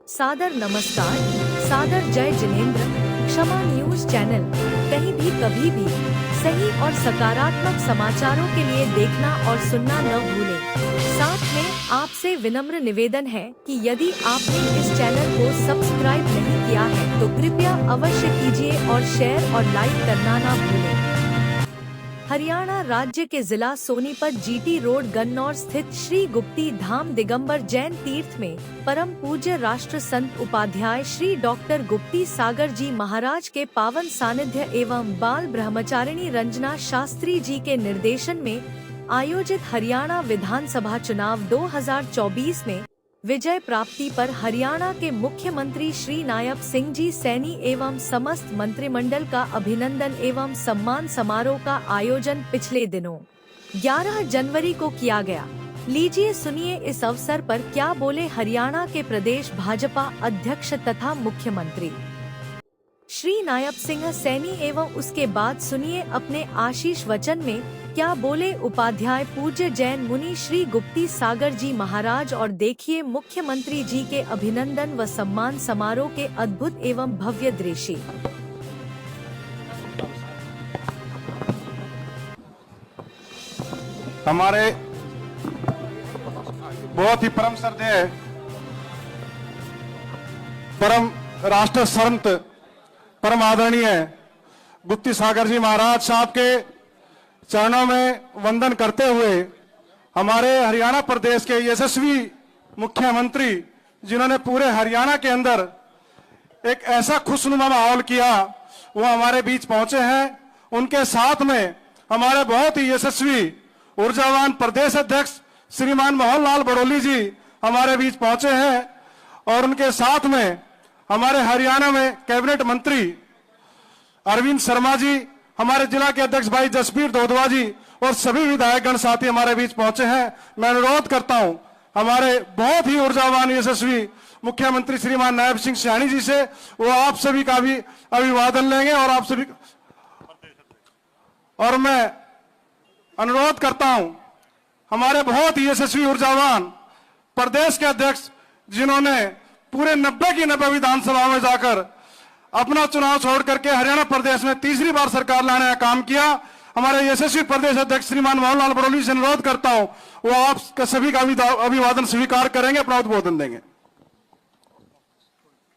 सादर नमस्कार, सादर जय जिनेंद्र। क्षमा न्यूज चैनल कहीं भी कभी भी सही और सकारात्मक समाचारों के लिए देखना और सुनना न भूलें। साथ में आपसे विनम्र निवेदन है कि यदि आपने इस चैनल को सब्सक्राइब नहीं किया है तो कृपया अवश्य कीजिए और शेयर और लाइक करना न भूलें। हरियाणा राज्य के जिला सोनीपत जीटी रोड गन्नौर स्थित श्री गुप्ती धाम दिगंबर जैन तीर्थ में परम पूज्य राष्ट्र संत उपाध्याय श्री डॉक्टर गुप्ती सागर जी महाराज के पावन सानिध्य एवं बाल ब्रह्मचारिणी रंजना शास्त्री जी के निर्देशन में आयोजित हरियाणा विधानसभा चुनाव 2024 में विजय प्राप्ति पर हरियाणा के मुख्यमंत्री श्री नायब सिंह जी सैनी एवं समस्त मंत्रिमंडल का अभिनंदन एवं सम्मान समारोह का आयोजन पिछले दिनों 11 जनवरी को किया गया। लीजिए सुनिए इस अवसर पर क्या बोले हरियाणा के प्रदेश भाजपा अध्यक्ष तथा मुख्यमंत्री श्री नायब सिंह सैनी एवं उसके बाद सुनिए अपने आशीष वचन में क्या बोले उपाध्याय पूज्य जैन मुनि श्री गुप्ती सागर जी महाराज और देखिए मुख्यमंत्री जी के अभिनंदन व सम्मान समारोह के अद्भुत एवं भव्य दृश्य। हमारे बहुत ही परम श्रद्धेय परम राष्ट्र संत परम आदरणीय गुप्ती सागर जी महाराज साहब के चरणों में वंदन करते हुए हमारे हरियाणा प्रदेश के यशस्वी मुख्यमंत्री जिन्होंने पूरे हरियाणा के अंदर एक ऐसा खुशनुमा माहौल किया वो हमारे बीच पहुंचे हैं। उनके साथ में हमारे बहुत ही यशस्वी ऊर्जावान प्रदेश अध्यक्ष श्रीमान मोहन लाल बड़ोली जी हमारे बीच पहुंचे हैं और उनके साथ में हमारे हरियाणा में कैबिनेट मंत्री अरविंद शर्मा जी, हमारे जिला के अध्यक्ष भाई जसबीर दोदवा जी और सभी विधायकगण साथी हमारे बीच पहुंचे हैं। मैं अनुरोध करता हूं हमारे बहुत ही ऊर्जावान यशस्वी मुख्यमंत्री श्रीमान नायब सिंह सैनी जी से, वो आप सभी का भी अभिवादन लेंगे और आप सभी और मैं अनुरोध करता हूं हमारे बहुत ही यशस्वी ऊर्जावान प्रदेश के अध्यक्ष जिन्होंने पूरे 90 की 90 विधानसभा में जाकर अपना चुनाव छोड़ करके हरियाणा प्रदेश में तीसरी बार सरकार लाने का काम किया, हमारे यशस्वी प्रदेश अध्यक्ष श्रीमान मोहन लाल बड़ोली से अनुरोध करता हूं वो आप सभी का अभिवादन स्वीकार करेंगे, अपना उद्बोधन देंगे।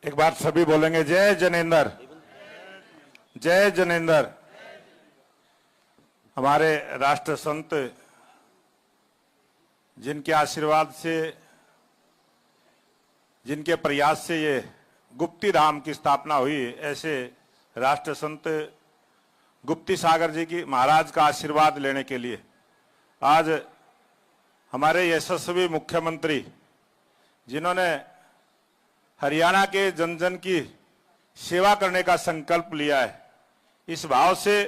एक बार सभी बोलेंगे जय जनेंद्र, जय जनेंद्र। हमारे राष्ट्र संत जिनके आशीर्वाद से, जिनके प्रयास से ये गुप्ती धाम की स्थापना हुई, ऐसे राष्ट्र संत गुप्ती सागर जी की महाराज का आशीर्वाद लेने के लिए आज हमारे यशस्वी मुख्यमंत्री जिन्होंने हरियाणा के जन जन की सेवा करने का संकल्प लिया है, इस भाव से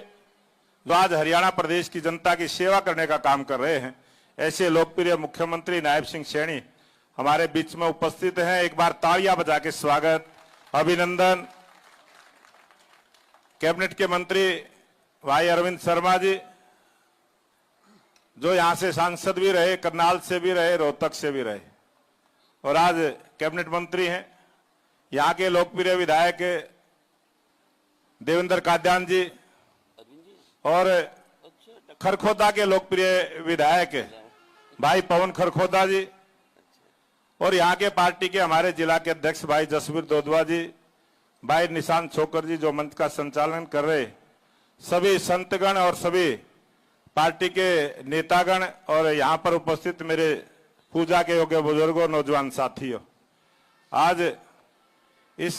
जो आज हरियाणा प्रदेश की जनता की सेवा करने का काम कर रहे हैं, ऐसे लोकप्रिय मुख्यमंत्री नायब सिंह सैनी हमारे बीच में उपस्थित हैं। एक बार तालियां बजा के स्वागत, अभिनंदन। कैबिनेट के मंत्री भाई अरविंद शर्मा जी जो यहां से सांसद भी रहे, करनाल से भी रहे, रोहतक से भी रहे और आज कैबिनेट मंत्री हैं। यहां के लोकप्रिय विधायक देवेंद्र काद्यान जी और खरखोदा के लोकप्रिय विधायक भाई पवन खरखोदा जी और यहाँ के पार्टी के हमारे जिला के अध्यक्ष भाई जसबीर दोदवा जी, भाई निशांत छोकर जी जो मंच का संचालन कर रहे, सभी संतगण और सभी पार्टी के नेतागण और यहाँ पर उपस्थित मेरे पूजा के योग्य बुजुर्गों, नौजवान साथियों, आज इस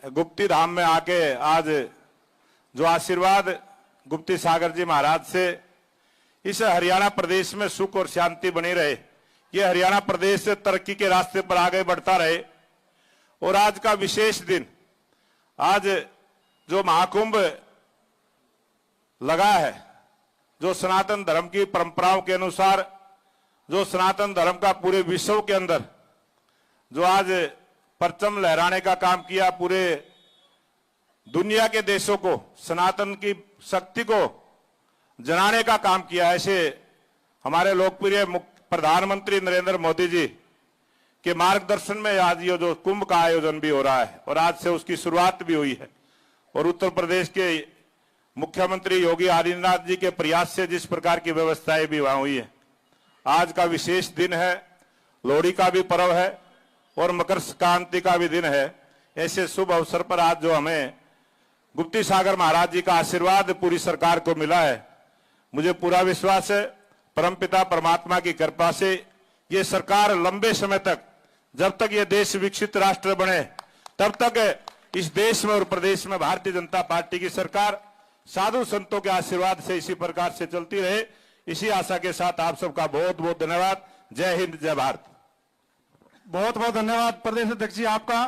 गुप्ती धाम में आके आज जो आशीर्वाद गुप्ती सागर जी महाराज से इस हरियाणा प्रदेश में सुख और शांति बनी रहे, ये हरियाणा प्रदेश से तरक्की के रास्ते पर आगे बढ़ता रहे। और आज का विशेष दिन, आज जो महाकुंभ लगा है, जो सनातन धर्म की परंपराओं के अनुसार, जो सनातन धर्म का पूरे विश्व के अंदर जो आज परचम लहराने का काम किया, पूरे दुनिया के देशों को सनातन की शक्ति को जनाने का काम किया, ऐसे हमारे लोकप्रिय प्रधानमंत्री नरेंद्र मोदी जी के मार्गदर्शन में आज ये जो कुंभ का आयोजन भी हो रहा है और आज से उसकी शुरुआत भी हुई है। और उत्तर प्रदेश के मुख्यमंत्री योगी आदित्यनाथ जी के प्रयास से जिस प्रकार की व्यवस्थाएं भी वहां हुई है, आज का विशेष दिन है, लोहड़ी का भी पर्व है और मकर संक्रांति का भी दिन है। ऐसे शुभ अवसर पर आज जो हमें गुप्ती सागर महाराज जी का आशीर्वाद पूरी सरकार को मिला है, मुझे पूरा विश्वास है परमपिता परमात्मा की कृपा से ये सरकार लंबे समय तक, जब तक ये देश विकसित राष्ट्र बने, तब तक इस देश में और प्रदेश में भारतीय जनता पार्टी की सरकार साधु संतों के आशीर्वाद से इसी प्रकार से चलती रहे। इसी आशा के साथ आप सबका बहुत बहुत धन्यवाद। जय हिंद, जय भारत। बहुत बहुत धन्यवाद प्रदेश अध्यक्ष जी आपका।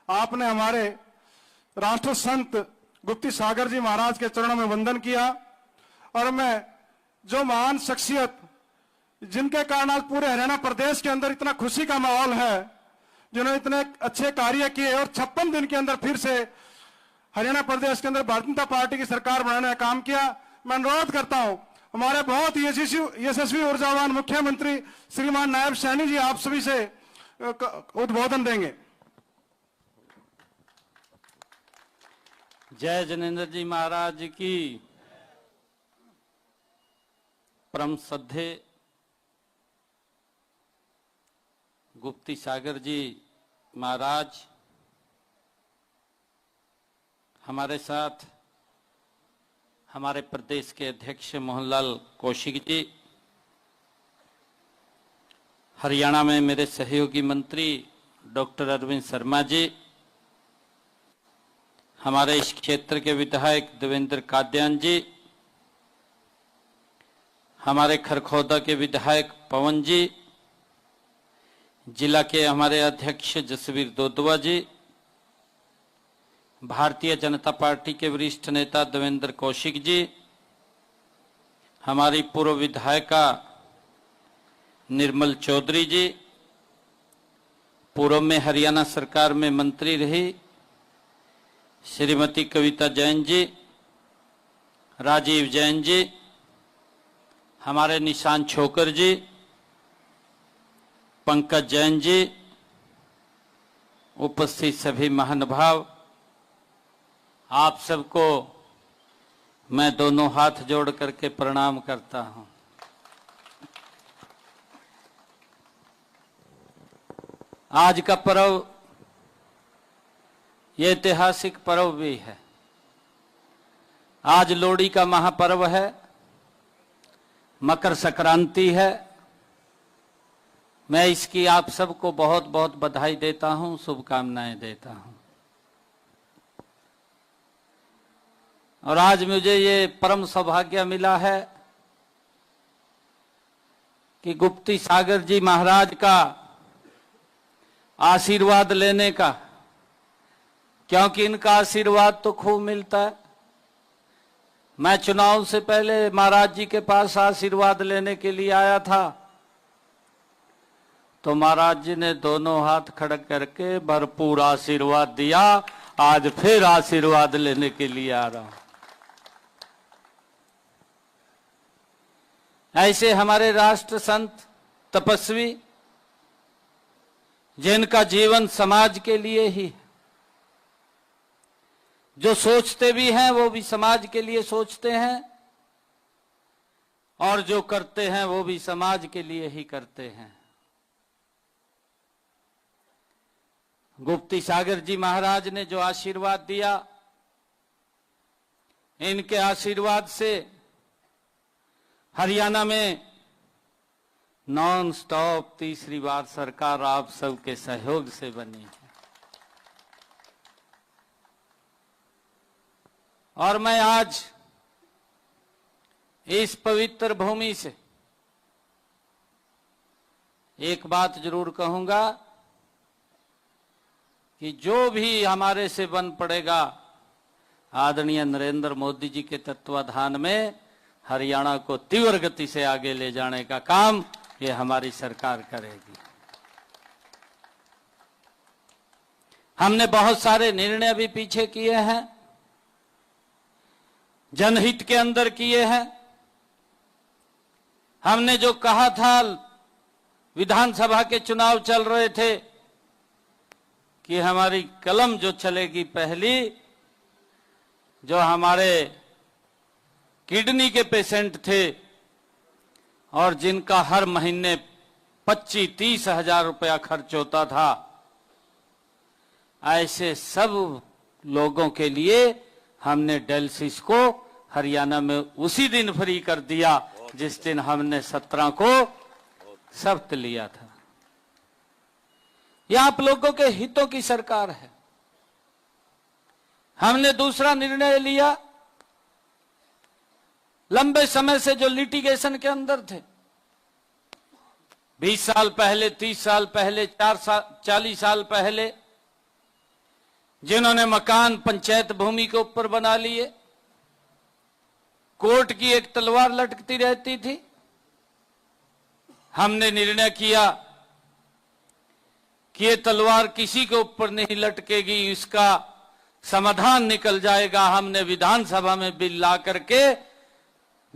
आपने हमारे राष्ट्र संत गुप्ती सागर जी महाराज के चरणों में वंदन किया और मैं जो महान शख्सियत जिनके कारण आज पूरे हरियाणा प्रदेश के अंदर इतना खुशी का माहौल है, जिन्होंने इतने अच्छे कार्य किए और 56 दिन के अंदर फिर से हरियाणा प्रदेश के अंदर भारतीय जनता पार्टी की सरकार बनाने का काम किया, मैं अनुरोध करता हूं हमारे बहुत ही यशस्वी ऊर्जावान मुख्यमंत्री श्रीमान नायब सैनी जी आप सभी से उद्बोधन देंगे। जय जिनेंद्र जी महाराज की। परम श्रद्धे गुप्ती सागर जी महाराज हमारे साथ हमारे प्रदेश के अध्यक्ष मोहनलाल कौशिक जी, हरियाणा में मेरे सहयोगी मंत्री डॉक्टर अरविंद शर्मा जी, हमारे इस क्षेत्र के विधायक देवेंद्र कादयान जी, हमारे खरखौदा के विधायक पवन जी, जिला के हमारे अध्यक्ष जसवीर दोदवा जी, भारतीय जनता पार्टी के वरिष्ठ नेता देवेंद्र कौशिक जी, हमारी पूर्व विधायिका निर्मल चौधरी जी, पूर्व में हरियाणा सरकार में मंत्री रही श्रीमती कविता जैन जी, राजीव जैन जी, हमारे निशान छोकर जी, पंकज जैन जी, उपस्थित सभी महानुभाव, आप सबको मैं दोनों हाथ जोड़ करके प्रणाम करता हूं। आज का पर्व ये ऐतिहासिक पर्व भी है। आज लोहड़ी का महापर्व है, मकर संक्रांति है। मैं इसकी आप सबको बहुत बहुत बधाई देता हूं, शुभकामनाएं देता हूं। और आज मुझे ये परम सौभाग्य मिला है कि गुप्ती सागर जी महाराज का आशीर्वाद लेने का, क्योंकि इनका आशीर्वाद तो खूब मिलता है। मैं चुनाव से पहले महाराज जी के पास आशीर्वाद लेने के लिए आया था, तो महाराज जी ने दोनों हाथ खड़े करके भरपूर आशीर्वाद दिया। आज फिर आशीर्वाद लेने के लिए आ रहा हूं। ऐसे हमारे राष्ट्र संत तपस्वी, जिनका जीवन समाज के लिए ही, जो सोचते भी हैं वो भी समाज के लिए सोचते हैं और जो करते हैं वो भी समाज के लिए ही करते हैं। गुप्ती सागर जी महाराज ने जो आशीर्वाद दिया, इनके आशीर्वाद से हरियाणा में नॉन स्टॉप तीसरी बार सरकार आप सबके सहयोग से बनी है। और मैं आज इस पवित्र भूमि से एक बात जरूर कहूंगा कि जो भी हमारे से बन पड़ेगा, आदरणीय नरेंद्र मोदी जी के तत्वाधान में हरियाणा को तीव्र गति से आगे ले जाने का काम ये हमारी सरकार करेगी। हमने बहुत सारे निर्णय भी पीछे किए हैं, जनहित के अंदर किए हैं। हमने जो कहा था विधानसभा के चुनाव चल रहे थे कि हमारी कलम जो चलेगी पहली, जो हमारे किडनी के पेशेंट थे और जिनका हर महीने 25-30 हजार रुपया खर्च होता था, ऐसे सब लोगों के लिए हमने डायलिसिस को हरियाणा में उसी दिन फ्री कर दिया जिस दिन हमने 17 को शपथ लिया था। यह आप लोगों के हितों की सरकार है। हमने दूसरा निर्णय लिया, लंबे समय से जो लिटिगेशन के अंदर थे, 20 साल पहले, 30 साल पहले, 40 साल पहले जिन्होंने मकान पंचायत भूमि के ऊपर बना लिए, कोर्ट की एक तलवार लटकती रहती थी। हमने निर्णय किया कि ये तलवार किसी के ऊपर नहीं लटकेगी, इसका समाधान निकल जाएगा। हमने विधानसभा में बिल ला करके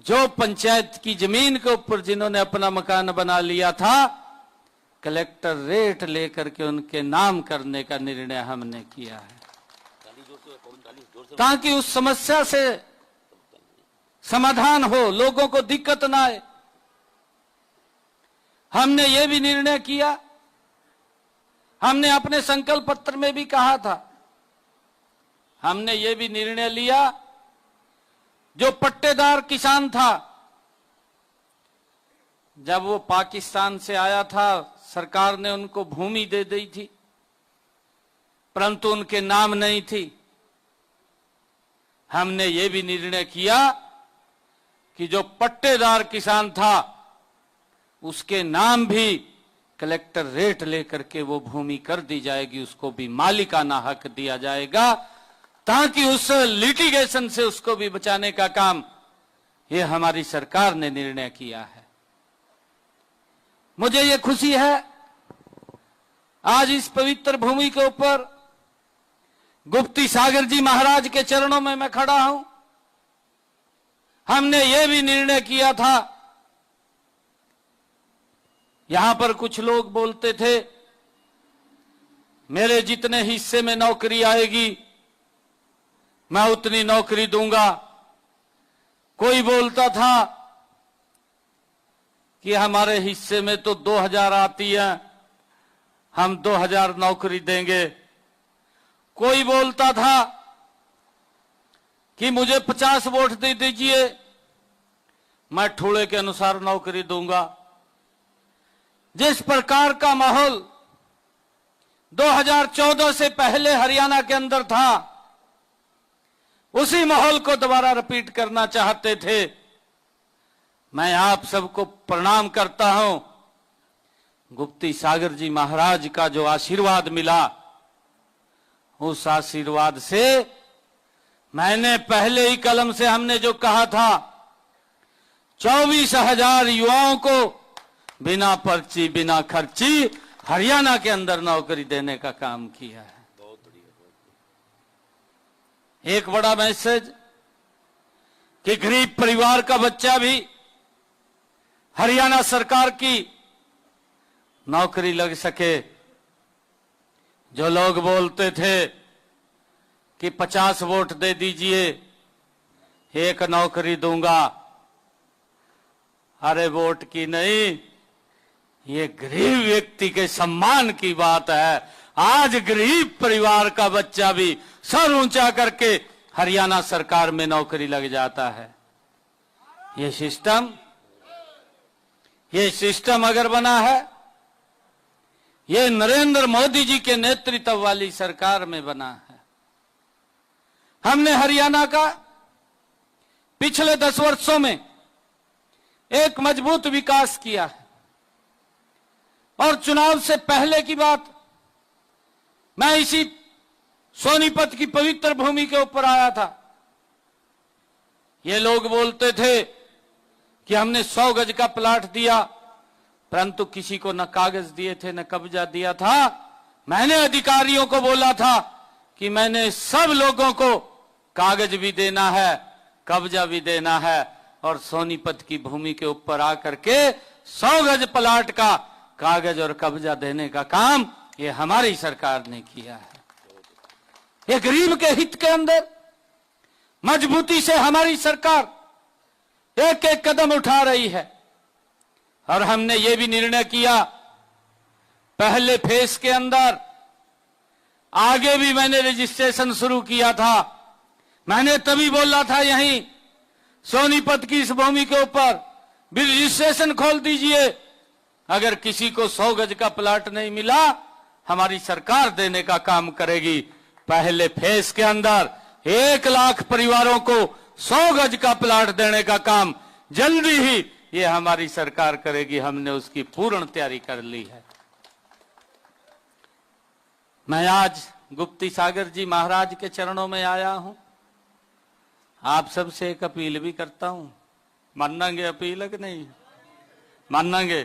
जो पंचायत की जमीन के ऊपर जिन्होंने अपना मकान बना लिया था, कलेक्टर रेट लेकर के उनके नाम करने का निर्णय हमने किया है, ताकि उस समस्या से समाधान हो, लोगों को दिक्कत ना आए। हमने ये भी निर्णय किया, हमने अपने संकल्प पत्र में भी कहा था, हमने ये भी निर्णय लिया, जो पट्टेदार किसान था, जब वो पाकिस्तान से आया था, सरकार ने उनको भूमि दे दी थी, परंतु उनके नाम नहीं थी। हमने ये भी निर्णय किया कि जो पट्टेदार किसान था, उसके नाम भी कलेक्टर रेट लेकर के वो भूमि कर दी जाएगी, उसको भी मालिकाना हक दिया जाएगा, ताकि उस लिटिगेशन से उसको भी बचाने का काम ये हमारी सरकार ने निर्णय किया है। मुझे ये खुशी है, आज इस पवित्र भूमि के ऊपर गुप्ती सागर जी महाराज के चरणों में मैं खड़ा हूं। हमने ये भी निर्णय किया था, यहां पर कुछ लोग बोलते थे मेरे जितने हिस्से में नौकरी आएगी मैं उतनी नौकरी दूंगा। कोई बोलता था कि हमारे हिस्से में तो 2000 आती है, हम 2000 नौकरी देंगे। कोई बोलता था कि मुझे 50 वोट दे दीजिए, मैं ठोड़े के अनुसार नौकरी दूंगा। जिस प्रकार का माहौल 2014 से पहले हरियाणा के अंदर था, उसी माहौल को दोबारा रिपीट करना चाहते थे। मैं आप सबको प्रणाम करता हूं। गुप्ती सागर जी महाराज का जो आशीर्वाद मिला, उस आशीर्वाद से मैंने पहले ही कलम से हमने जो कहा था, 24,000 युवाओं को बिना पर्ची बिना खर्ची हरियाणा के अंदर नौकरी देने का काम किया है। एक बड़ा मैसेज कि गरीब परिवार का बच्चा भी हरियाणा सरकार की नौकरी लग सके। जो लोग बोलते थे कि 50 वोट दे दीजिए, एक नौकरी दूंगा, अरे वोट की नहीं, ये गरीब व्यक्ति के सम्मान की बात है। आज गरीब परिवार का बच्चा भी सर ऊंचा करके हरियाणा सरकार में नौकरी लग जाता है। ये सिस्टम अगर बना है, ये नरेंद्र मोदी जी के नेतृत्व वाली सरकार में बना है। हमने हरियाणा का पिछले 10 वर्षों में एक मजबूत विकास किया है। और चुनाव से पहले की बात, मैं इसी सोनीपत की पवित्र भूमि के ऊपर आया था। ये लोग बोलते थे कि हमने 100 गज का प्लाट दिया, परंतु किसी को न कागज दिए थे न कब्जा दिया था। मैंने अधिकारियों को बोला था कि मैंने सब लोगों को कागज भी देना है, कब्जा भी देना है, और सोनीपत की भूमि के ऊपर आकर के 100 गज प्लाट का कागज और कब्जा देने का काम ये हमारी सरकार ने किया है। ये गरीब के हित के अंदर मजबूती से हमारी सरकार एक एक कदम उठा रही है। और हमने ये भी निर्णय किया, पहले फेज के अंदर आगे भी मैंने रजिस्ट्रेशन शुरू किया था। मैंने तभी बोला था यहीं सोनीपत की इस भूमि के ऊपर भी रजिस्ट्रेशन खोल दीजिए। अगर किसी को 100 गज का प्लाट नहीं मिला, हमारी सरकार देने का काम करेगी। पहले फेज के अंदर 1 लाख परिवारों को 100 गज का प्लाट देने का काम जल्दी ही ये हमारी सरकार करेगी। हमने उसकी पूर्ण तैयारी कर ली है। मैं आज गुप्ती सागर जी महाराज के चरणों में आया हूं। आप सबसे एक अपील भी करता हूं, मानेंगे अपील है कि नहीं मानेंगे?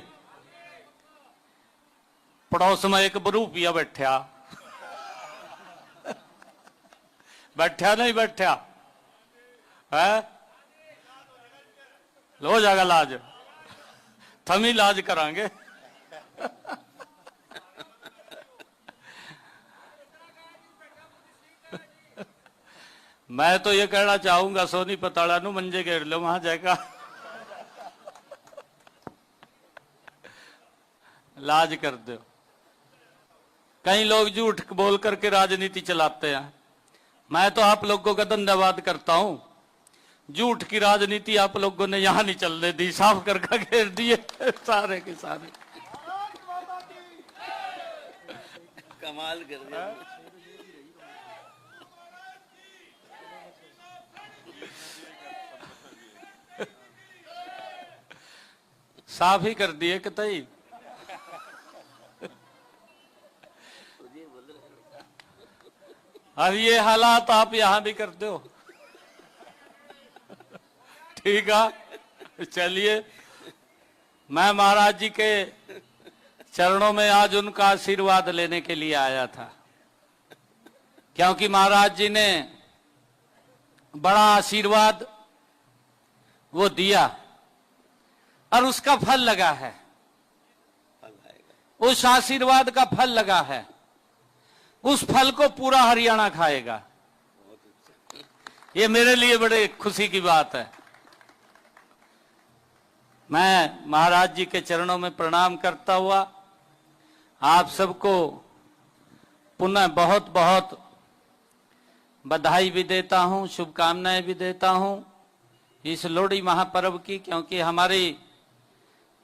पड़ोस में एक बरूपिया बैठा बैठा नहीं बैठा है, हो जाएगा लाज, थम ही लाज करांगे। मैं तो ये कहना चाहूंगा सोनीपत वाला नु मंजे घेर लो, वहां जाएगा लाज कर दो। कई लोग झूठ बोल करके राजनीति चलाते हैं। मैं तो आप लोगों का धन्यवाद करता हूं, झूठ की राजनीति आप लोगों ने यहां नहीं चलने दी, साफ करके घेर दिए सारे के सारे। कमाल कर दिया। साफ ही कर दिए कतई। अब ये हालात आप यहां भी कर दो, ठीक है? चलिए, मैं महाराज जी के चरणों में आज उनका आशीर्वाद लेने के लिए आया था, क्योंकि महाराज जी ने बड़ा आशीर्वाद वो दिया और उसका फल लगा है। उस आशीर्वाद का फल लगा है, उस फल को पूरा हरियाणा खाएगा। ये मेरे लिए बड़े खुशी की बात है। मैं महाराज जी के चरणों में प्रणाम करता हुआ आप सबको पुनः बहुत बहुत बधाई भी देता हूं, शुभकामनाएं भी देता हूं इस लोहड़ी महापर्व की, क्योंकि हमारी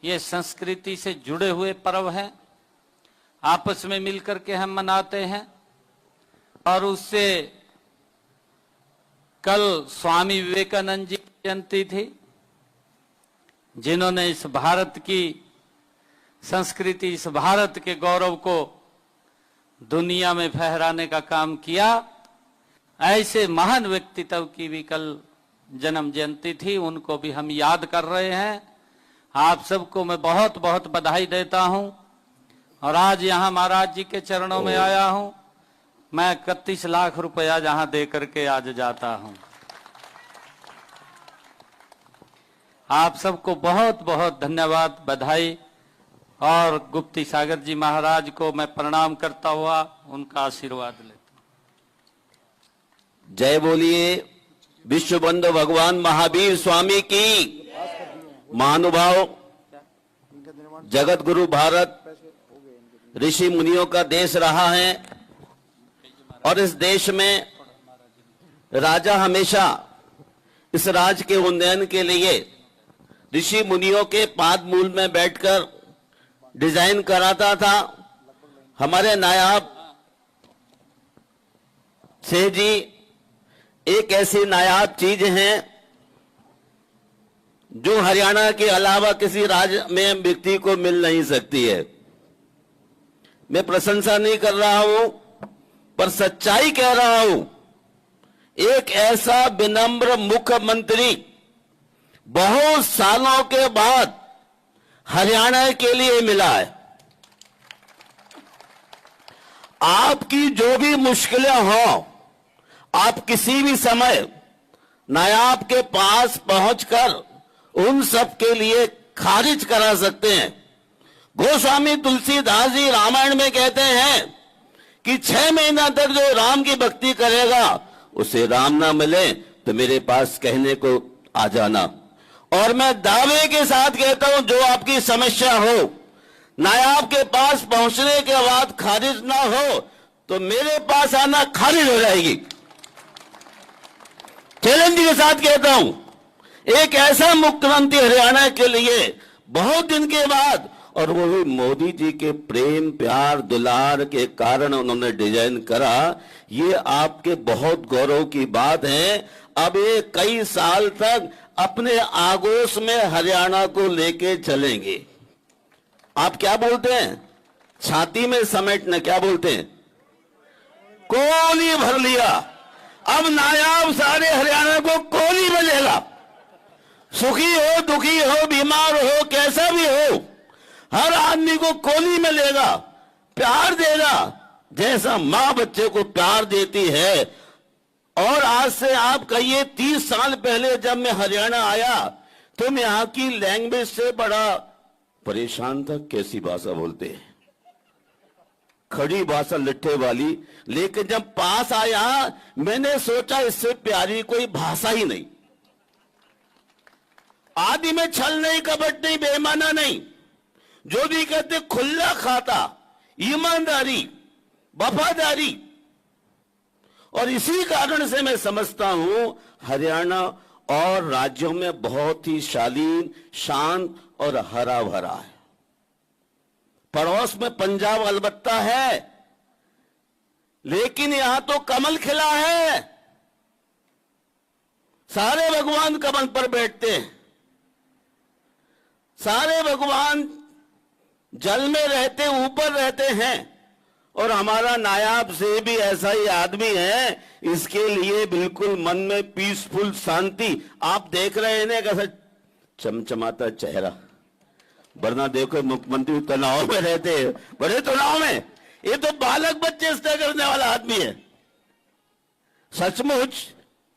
ये संस्कृति से जुड़े हुए पर्व हैं। आपस में मिलकर के हम मनाते हैं। और उससे कल स्वामी विवेकानंद जी की जयंती थी, जिन्होंने इस भारत की संस्कृति, इस भारत के गौरव को दुनिया में फहराने का काम किया। ऐसे महान व्यक्तित्व की भी कल जन्म जयंती थी, उनको भी हम याद कर रहे हैं। आप सबको मैं बहुत बहुत बधाई देता हूं। और आज यहां महाराज जी के चरणों में आया हूं। मैं 31 लाख रुपया जहां दे करके आज जाता हूं। आप सबको बहुत बहुत धन्यवाद, बधाई। और गुप्ती सागर जी महाराज को मैं प्रणाम करता हुआ उनका आशीर्वाद लेता हूं। जय बोलिए विश्व बंधु भगवान महावीर स्वामी की। महानुभाव जगत गुरु भारत ऋषि मुनियों का देश रहा है और इस देश में राजा हमेशा इस राज्य के उन्नयन के लिए ऋषि मुनियों के पाद मूल में बैठकर डिजाइन कराता था। हमारे नायाब सेठ जी एक ऐसी नायाब चीज है जो हरियाणा के अलावा किसी राज्य में व्यक्ति को मिल नहीं सकती है। मैं प्रशंसा नहीं कर रहा हूं, पर सच्चाई कह रहा हूं। एक ऐसा विनम्र मुख्यमंत्री बहुत सालों के बाद हरियाणा के लिए मिला है। आपकी जो भी मुश्किलें हों, आप किसी भी समय नायाब के पास पहुंचकर उन सब के लिए खारिज करा सकते हैं। गोस्वामी तुलसीदास जी रामायण में कहते हैं कि 6 महीना तक जो राम की भक्ति करेगा उसे राम ना मिले तो मेरे पास कहने को आ जाना। और मैं दावे के साथ कहता हूं, जो आपकी समस्या हो, नायाब के पास पहुंचने के बाद खारिज ना हो तो मेरे पास आना खारिज हो जाएगी। चैलेंज के साथ कहता हूं, एक ऐसा मुख्यमंत्री हरियाणा के लिए बहुत दिन के बाद, और वो भी मोदी जी के प्रेम प्यार दुलार के कारण उन्होंने डिजाइन करा, ये आपके बहुत गौरव की बात है। अब ये कई साल तक अपने आगोश में हरियाणा को लेके चलेंगे। आप क्या बोलते हैं, छाती में समेटना, क्या बोलते हैं, कोली भर लिया। अब नायाब सारे हरियाणा को कोली बजेगा। सुखी हो, दुखी हो, बीमार हो, कैसा भी हो, हर आदमी को कोली में लेगा, प्यार देगा, जैसा मां बच्चे को प्यार देती है। और आज से आप कहिए 30 साल पहले जब मैं हरियाणा आया तो मैं यहां की लैंग्वेज से बड़ा परेशान था। कैसी भाषा बोलते हैं, खड़ी भाषा लिट्ठे वाली। लेकिन जब पास आया मैंने सोचा इससे प्यारी कोई भाषा ही नहीं। आदि में छल नहीं, कपट नहीं, बेईमाना नहीं, जो भी कहते खुला खाता, ईमानदारी, वफादारी। और इसी कारण से मैं समझता हूं हरियाणा और राज्यों में बहुत ही शालीन, शांत और हरा भरा है। पड़ोस में पंजाब अलबत्ता है, लेकिन यहां तो कमल खिला है। सारे भगवान कमल पर बैठते हैं, सारे भगवान जल में रहते, ऊपर रहते हैं। और हमारा नायाब से भी ऐसा ही आदमी है, इसके लिए बिल्कुल मन में पीसफुल शांति। आप देख रहे हैं ना कैसा चमचमाता चेहरा, वरना देखो मुख्यमंत्री तनाव में रहते हैं, बड़े तनाव में। ये तो बालक बच्चे स्तर करने वाला आदमी है। सचमुच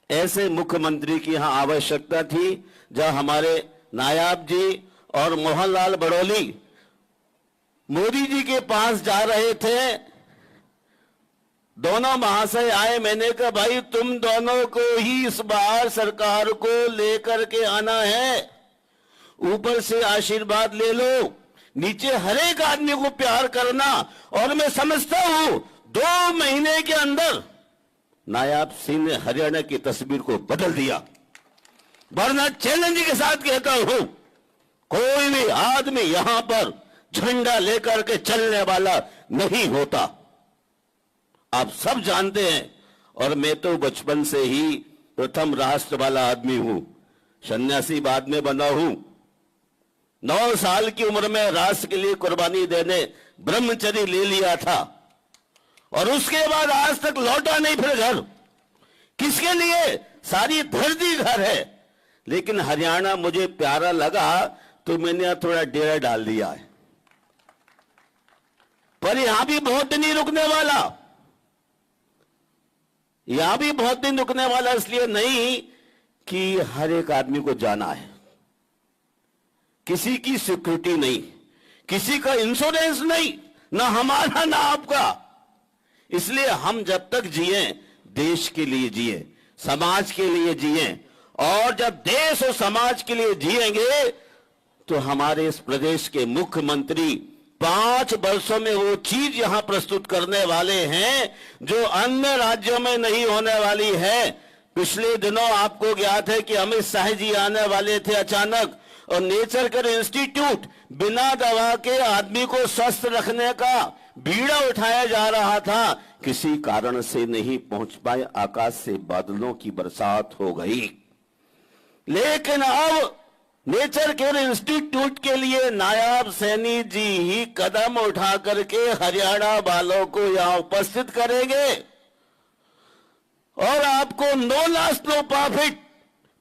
ऐसे मुख्यमंत्री की यहां आवश्यकता थी। जब हमारे नायाब जी और मोहनलाल बड़ौली मोदी जी के पास जा रहे थे, दोनों महाशय आए, मैंने कहा भाई तुम दोनों को ही इस बार सरकार को लेकर के आना है, ऊपर से आशीर्वाद ले लो, नीचे हर एक आदमी को प्यार करना। और मैं समझता हूं 2 महीने के अंदर नायाब सिंह ने हरियाणा की तस्वीर को बदल दिया। वरना चैलेंज के साथ कहता हूं, कोई भी आदमी यहां पर झंडा लेकर के चलने वाला नहीं होता। आप सब जानते हैं, और मैं तो बचपन से ही प्रथम राष्ट्र वाला आदमी हूं, सन्यासी बाद में बना हूं। 9 साल की उम्र में राष्ट्र के लिए कुर्बानी देने ब्रह्मचर्य ले लिया था, और उसके बाद आज तक लौटा नहीं फिर घर। किसके लिए? सारी धरती घर है, लेकिन हरियाणा मुझे प्यारा लगा तो मैंने यहां थोड़ा डेरा डाल दिया है। पर यहां भी बहुत दिन नहीं रुकने वाला, यहां भी बहुत दिन रुकने वाला इसलिए नहीं कि हर एक आदमी को जाना है। किसी की सिक्योरिटी नहीं, किसी का इंश्योरेंस नहीं, ना हमारा ना आपका। इसलिए हम जब तक जिए देश के लिए जिए, समाज के लिए जिए, और जब देश और समाज के लिए जिएंगे तो हमारे इस प्रदेश के मुख्यमंत्री 5 वर्षों में वो चीज यहां प्रस्तुत करने वाले हैं जो अन्य राज्यों में नहीं होने वाली है। पिछले दिनों आपको ज्ञात है कि अमित शाह जी आने वाले थे अचानक, और नेचर केयर इंस्टीट्यूट बिना दवा के आदमी को स्वस्थ रखने का बीड़ा उठाया जा रहा था, किसी कारण से नहीं पहुंच पाए, आकाश से बादलों की बरसात हो गई। लेकिन अब नेचर केयर इंस्टीट्यूट के लिए नायाब सैनी जी ही कदम उठा करके हरियाणा वालों को यहां उपस्थित करेंगे, और आपको नो लॉस नो प्रॉफिट,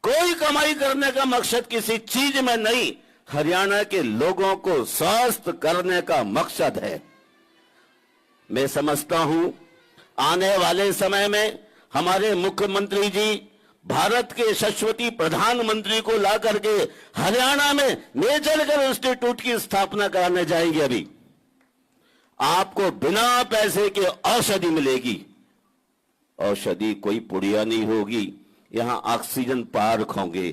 कोई कमाई करने का मकसद किसी चीज में नहीं, हरियाणा के लोगों को स्वस्थ करने का मकसद है। मैं समझता हूं आने वाले समय में हमारे मुख्यमंत्री जी भारत के यशस्वी प्रधानमंत्री को ला करके हरियाणा में नेचर इंस्टीट्यूट की स्थापना कराने जाएंगे। अभी आपको बिना पैसे के औषधि मिलेगी। औषधि कोई पुड़िया नहीं होगी। यहां ऑक्सीजन पार्क होंगे।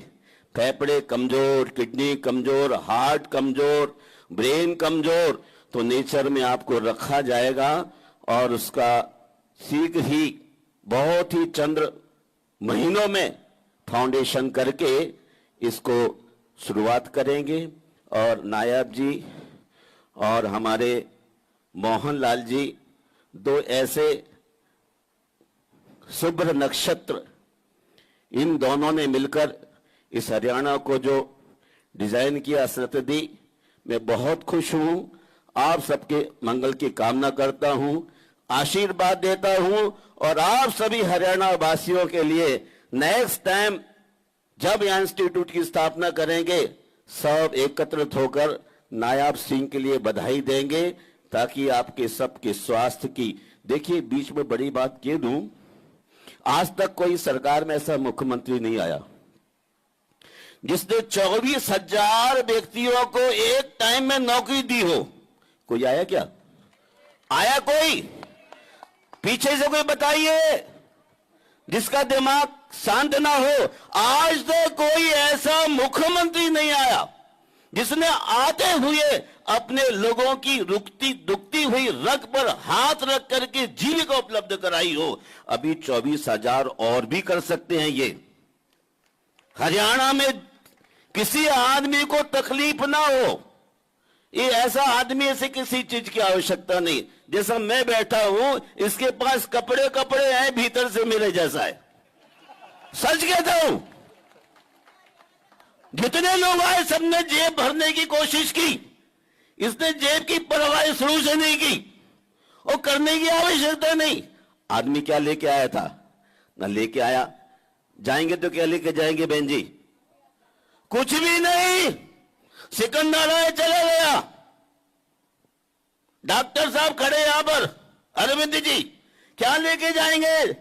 फेफड़े कमजोर, किडनी कमजोर, हार्ट कमजोर, ब्रेन कमजोर, तो नेचर में आपको रखा जाएगा और उसका शीघ्र ही बहुत ही चंद महीनों में फाउंडेशन करके इसको शुरुआत करेंगे। और नायब जी और हमारे मोहनलाल जी, दो ऐसे शुभ्र नक्षत्र, इन दोनों ने मिलकर इस हरियाणा को जो डिजाइन किया, असरत दी, मैं बहुत खुश हूं। आप सबके मंगल की कामना करता हूं, आशीर्वाद देता हूं और आप सभी हरियाणा वासियों के लिए नेक्स्ट टाइम जब यह इंस्टीट्यूट की स्थापना करेंगे, सब एकत्रित होकर नायब सिंह के लिए बधाई देंगे, ताकि आपके सबके स्वास्थ्य की। देखिए, बीच में बड़ी बात कह दूं, आज तक कोई सरकार में ऐसा मुख्यमंत्री नहीं आया जिसने 24,000 व्यक्तियों को एक टाइम में नौकरी दी हो। कोई आया क्या? आया कोई? पीछे से कोई बताइए जिसका दिमाग शांत ना हो। आज तक कोई ऐसा मुख्यमंत्री नहीं आया जिसने आते हुए अपने लोगों की रुकती दुखती हुई रग पर हाथ रख करके जीविका उपलब्ध कराई हो। अभी 24,000 और भी कर सकते हैं। ये हरियाणा में किसी आदमी को तकलीफ ना हो। ये ऐसा आदमी से किसी चीज की आवश्यकता नहीं। जैसा मैं बैठा हूं, इसके पास कपड़े कपड़े हैं, भीतर से मेरे जैसा है। सच कहता हूं। जितने लोग आए सबने जेब भरने की कोशिश की। इसने जेब की परवाह शुरू से नहीं की और करने की आवश्यकता नहीं। आदमी क्या लेके आया था? ना लेके आया। जाएंगे तो क्या लेके जाएंगे बहन जी? कुछ भी नहीं। सिकंदर आए चले गया। डॉक्टर साहब खड़े यहां पर, अरविंद जी, क्या लेके जाएंगे?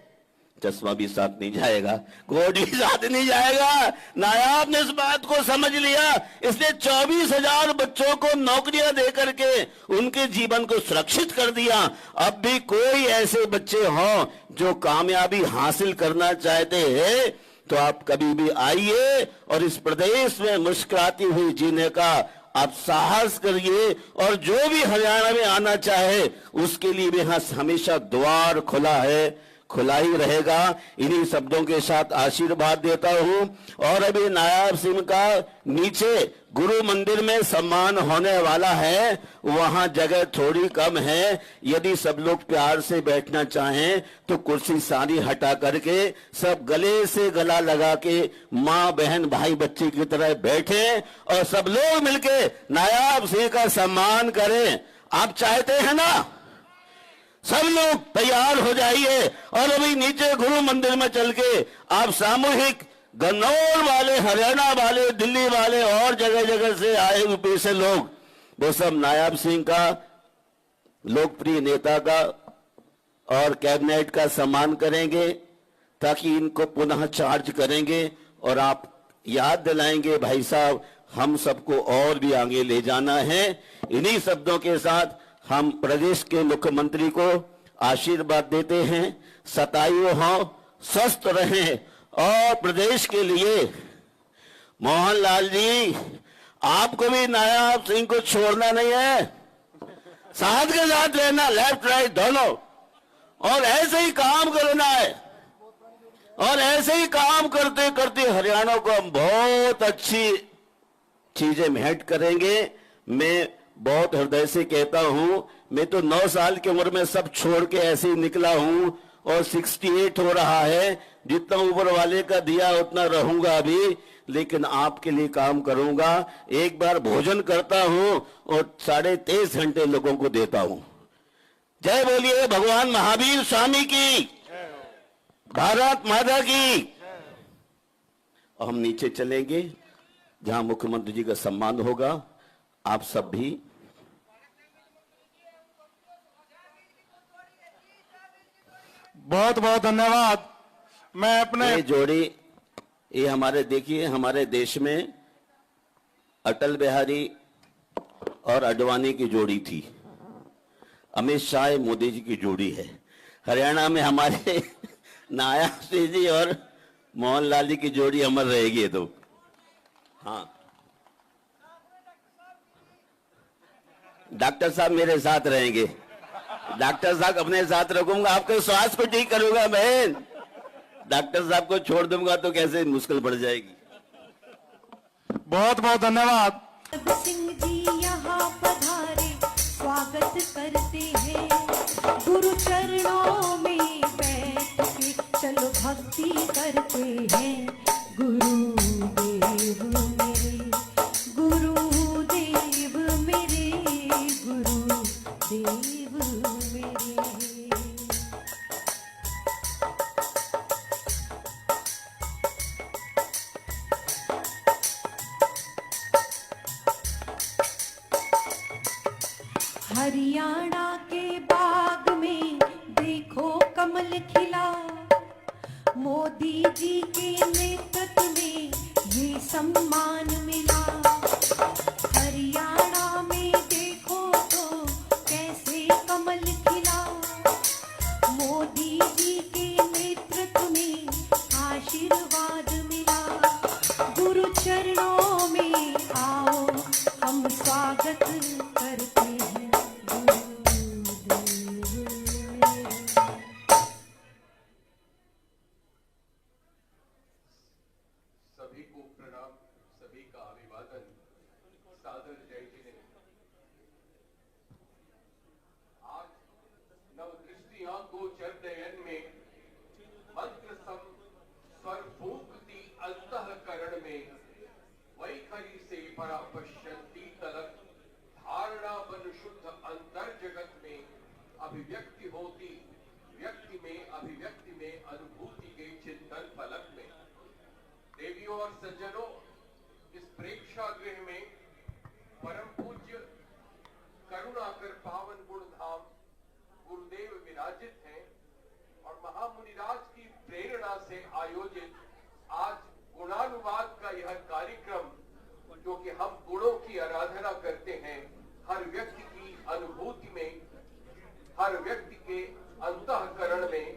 चश्मा भी साथ नहीं जाएगा, कोट भी साथ नहीं जाएगा। नायब ने इस बात को समझ लिया, इसलिए 24,000 बच्चों को नौकरियां दे करके उनके जीवन को सुरक्षित कर दिया। अब भी कोई ऐसे बच्चे हों जो कामयाबी हासिल करना चाहते हैं तो आप कभी भी आइए और इस प्रदेश में मुस्कुराती हुई जीने का आप साहस करिए। और जो भी हरियाणा में आना चाहे उसके लिए भी यहां हमेशा द्वार खुला है, खुला ही रहेगा। इन्हीं शब्दों के साथ आशीर्वाद देता हूं। और अभी नायब सिंह का नीचे गुरु मंदिर में सम्मान होने वाला है, वहां जगह थोड़ी कम है। यदि सब लोग प्यार से बैठना चाहें तो कुर्सी सारी हटा करके सब गले से गला लगा के मां बहन भाई बच्चे की तरह बैठे और सब लोग मिलके नायब सिंह का सम्मान करें। आप चाहते हैं ना? सब लोग तैयार हो जाइए और अभी नीचे गुरु मंदिर में चल के आप सामूहिक गन्नौर वाले, हरियाणा वाले, दिल्ली वाले और जगह जगह से आए यूपी से लोग, वो सब नायब सिंह का, लोकप्रिय नेता का और कैबिनेट का सम्मान करेंगे, ताकि इनको पुनः चार्ज करेंगे। और आप याद दिलाएंगे, भाई साहब हम सबको और भी आगे ले जाना है। इन्हीं शब्दों के साथ हम प्रदेश के मुख्यमंत्री को आशीर्वाद देते हैं। शतायु हों, स्वस्थ रहें और प्रदेश के लिए मोहनलाल जी, आपको भी नायब सिंह को छोड़ना नहीं है, साथ के साथ रहना, लेफ्ट राइट दोनों, और ऐसे ही काम करना है। और ऐसे ही काम करते करते हरियाणा को हम बहुत अच्छी चीजें भेंट करेंगे। मैं बहुत हृदय से कहता हूं, मैं तो 9 साल की उम्र में सब छोड़ के ऐसे ही निकला हूं और 68 हो रहा है। जितना ऊपर वाले का दिया उतना रहूंगा अभी, लेकिन आपके लिए काम करूंगा। एक बार भोजन करता हूं और 23.5 घंटे लोगों को देता हूं। जय बोलिए भगवान महावीर स्वामी की, भारत माता की। हम नीचे चलेंगे जहां मुख्यमंत्री जी का सम्मान होगा। आप सब भी बहुत बहुत धन्यवाद। मैं अपने ये जोड़ी ये हमारे देखिए हमारे देश में अटल बिहारी और आडवाणी की जोड़ी थी, अमित शाह मोदी जी की जोड़ी है। हरियाणा में हमारे नायब सिंह जी और मोहनलाल जी की जोड़ी अमर रहेगी। तो हाँ, डॉक्टर साहब मेरे साथ रहेंगे। डॉक्टर साहब अपने साथ रखूंगा, आपके स्वास्थ्य को ठीक करूंगा। बहन, डॉक्टर साहब को छोड़ दूंगा तो कैसे मुश्किल बढ़ जाएगी। बहुत बहुत धन्यवाद। सिंह जी यहाँ पधारे, स्वागत करते हैं। गुरु चरणों में बैठ के चलो भक्ति करते हैं। गुरुदेव मेरे, गुरुदेव मेरे, गुरुदेव मेरे। हरियाणा के बाग में देखो कमल खिला, मोदी जी के नेतृत्व में ये सम्मान मिला। हरियाणा में देखो तो कैसे कमल खिला, मोदी जी के नेतृत्व में आशीर्वाद मिला। गुरु चरणों में आओ हम स्वागत करते हैं। सभी को प्रणाम, सभी का अभिवादन, सादर जय जिनेंद्र। आज नवदृष्टियां गोचर नयन में, मंत्र सम स्वर फूंकती अंतःकरण में, वैखरी से परा पश्यंती तलक, धारणा बन शुद्ध अंतर जगत में, अभिव्यक्ति होती व्यक्ति में, अभिव्यक्ति में अनुभूति के चिंतन फलक में। देवियों और सज्जनों, इस प्रेक्षागृह में परम पूज्य करुणाकर पावन गुण धाम गुरुदेव विराजित हैं और महामुनिराज की प्रेरणा से आयोजित आज गुणानुवाद का यह कार्यक्रम, जो कि हम गुणों की आराधना करते हैं, हर व्यक्ति की अनुभूति में, हर व्यक्ति के अंतःकरण में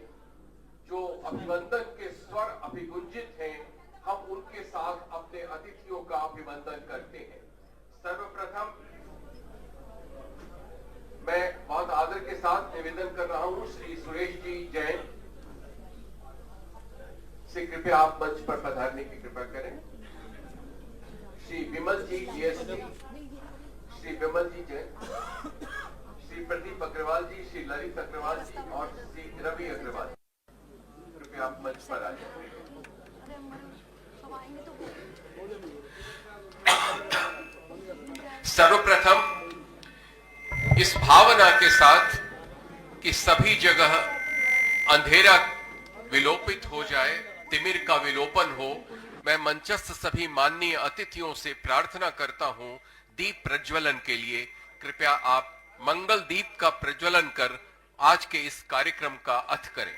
जो अभिवंदन के स्वर अभिगुंजित हैं, हम उनके साथ अपने अतिथियों का अभिवंदन करते हैं। सर्वप्रथम मैं बहुत आदर के साथ निवेदन कर रहा हूं श्री सुरेश जी जैन से कृपया आप मंच पर पधारने की कृपा करें। श्री विमल जी जीएसटी, श्री विमल जी जैन, श्री प्रदीप अग्रवाल जी, श्री ललित अग्रवाल जी और श्री रवि अग्रवाल जी, कृपया आप मंच पर आ जाए। सर्वप्रथम इस भावना के साथ कि सभी जगह अंधेरा विलोपित हो जाए, तिमिर का विलोपन हो, मैं मंचस्थ सभी माननीय अतिथियों से प्रार्थना करता हूं दीप प्रज्वलन के लिए। कृपया आप मंगल दीप का प्रज्वलन कर आज के इस कार्यक्रम का अथ करें।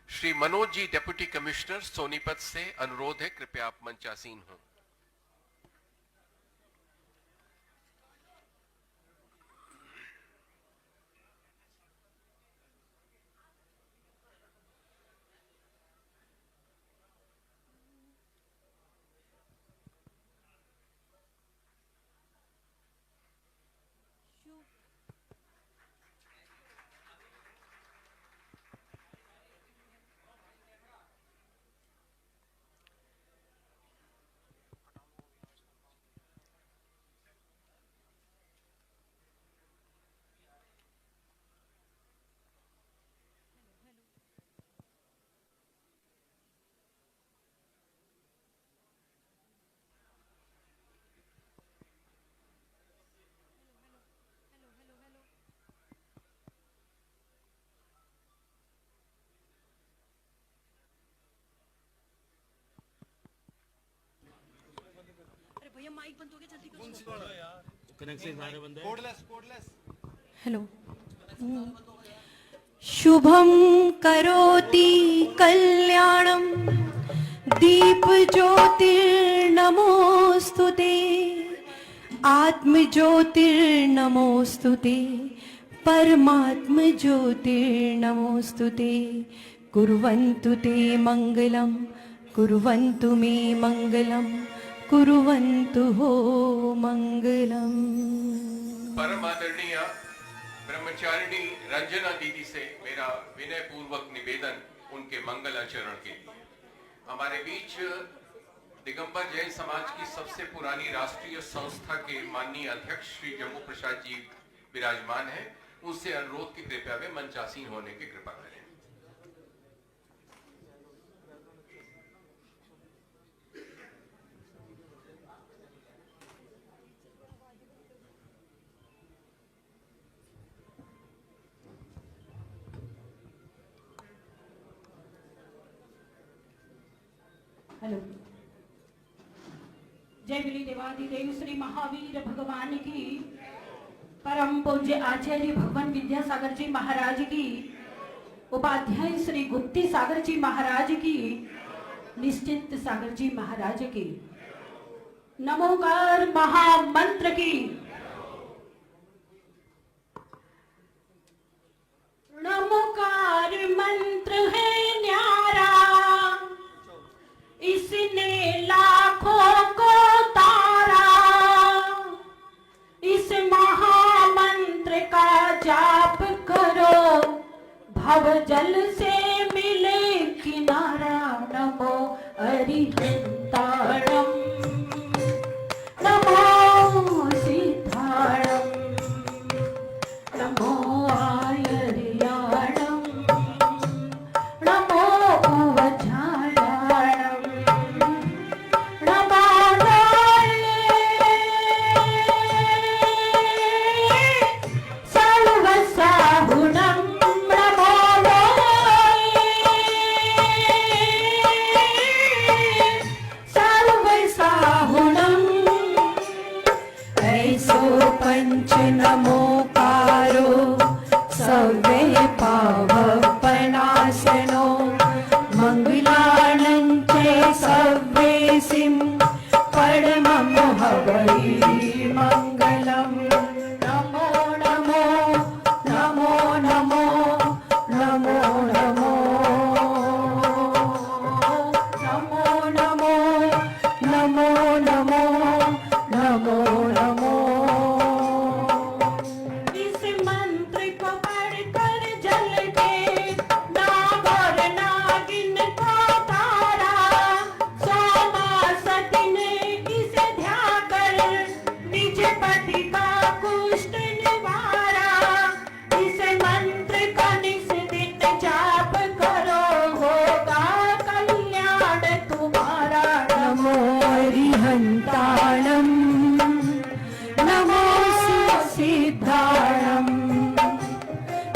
श्री मनोज जी डेप्यूटी कमिश्नर सोनीपत से अनुरोध है, कृपया आप मंचासीन हों। भैया माइक बंद हो गया, जल्दी करो। कनेक्शन सारे बंद है। Cordless hello. शुभं करोति कल्याणं दीप ज्योतिर्नमोस्तुते आत्मज्योतिर्नमोस्तुते परमात्म ज्योतिर्नमोस्तुते कुर्वन्तु ते मंगलं कुर्वन्तु मे मंगलं कुर्वन्तु हो मंगलम्। परम आदरणीय ब्रह्मचारिणी रंजना दीदी से मेरा विनय पूर्वक निवेदन उनके मंगल आचरण के लिए। हमारे बीच दिगंबर जैन समाज की सबसे पुरानी राष्ट्रीय संस्था के माननीय अध्यक्ष श्री जम्मू प्रसाद जी विराजमान हैं। उनसे अनुरोध की कृपया वे मंचासीन होने की कृपा करें। हेलो। जय बोले देवादिदेव श्री महावीर भगवान की, परम पूज्य आचार्य भगवान विद्यासागर जी महाराज की, उपाध्याय श्री गुप्ती सागर जी महाराज की, निश्चिंत सागर जी महाराज की, नमोकार महामंत्र की। नमोकार मंत्र है न्यारा, इसने लाखों को तारा। इस महामंत्र का जाप करो, भव जल से मिले किनारा। नमो अरिहंताणम, नमो सिद्धाणम, नमो आयर्याणम, नमो उवझायाणम, नमो सर्वसाहुणम, नमो सर्वसाहुणम। ऐसो पंच नमोकारो सवे पावपनाशनो मंगलानंचे सव्वेसिं परमं हवै मंगलम्। नमो नमो नमो नमो नमो नमो नमो नमो नमो नमो नमो नमो। इस मंत्र को पढ़कर जल के नाग और नागिन का तारा, सोमासती ने इसे ध्यान कर निज पति का कुष्ठ निवारा। इस मंत्र का निस दिन जाप करो, होगा कल्याण तुम्हारा। नमो अरिहंताणम, नमो सिद्धाणम,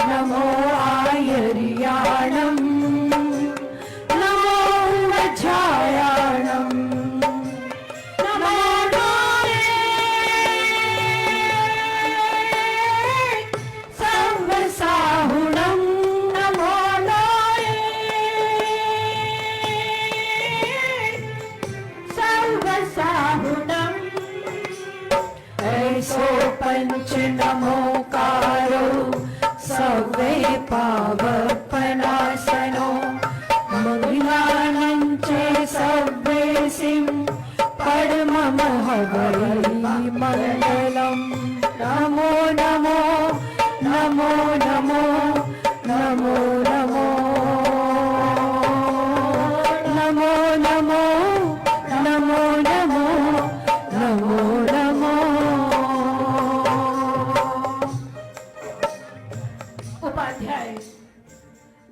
नमो आयर्याणम, नमो वज्रायाणम, नमो सर्वसाहुणम, नमो सर्वसाहुणम। ऐसो पंच नमोकारो सवे पावपनाशनो मंगलानंचे सव्वेसिं परमं हवै मंगलम्। नमो नमो नमो नमो नमो नमो नमो नमो नमो नमो नमो नमो। उपाध्याय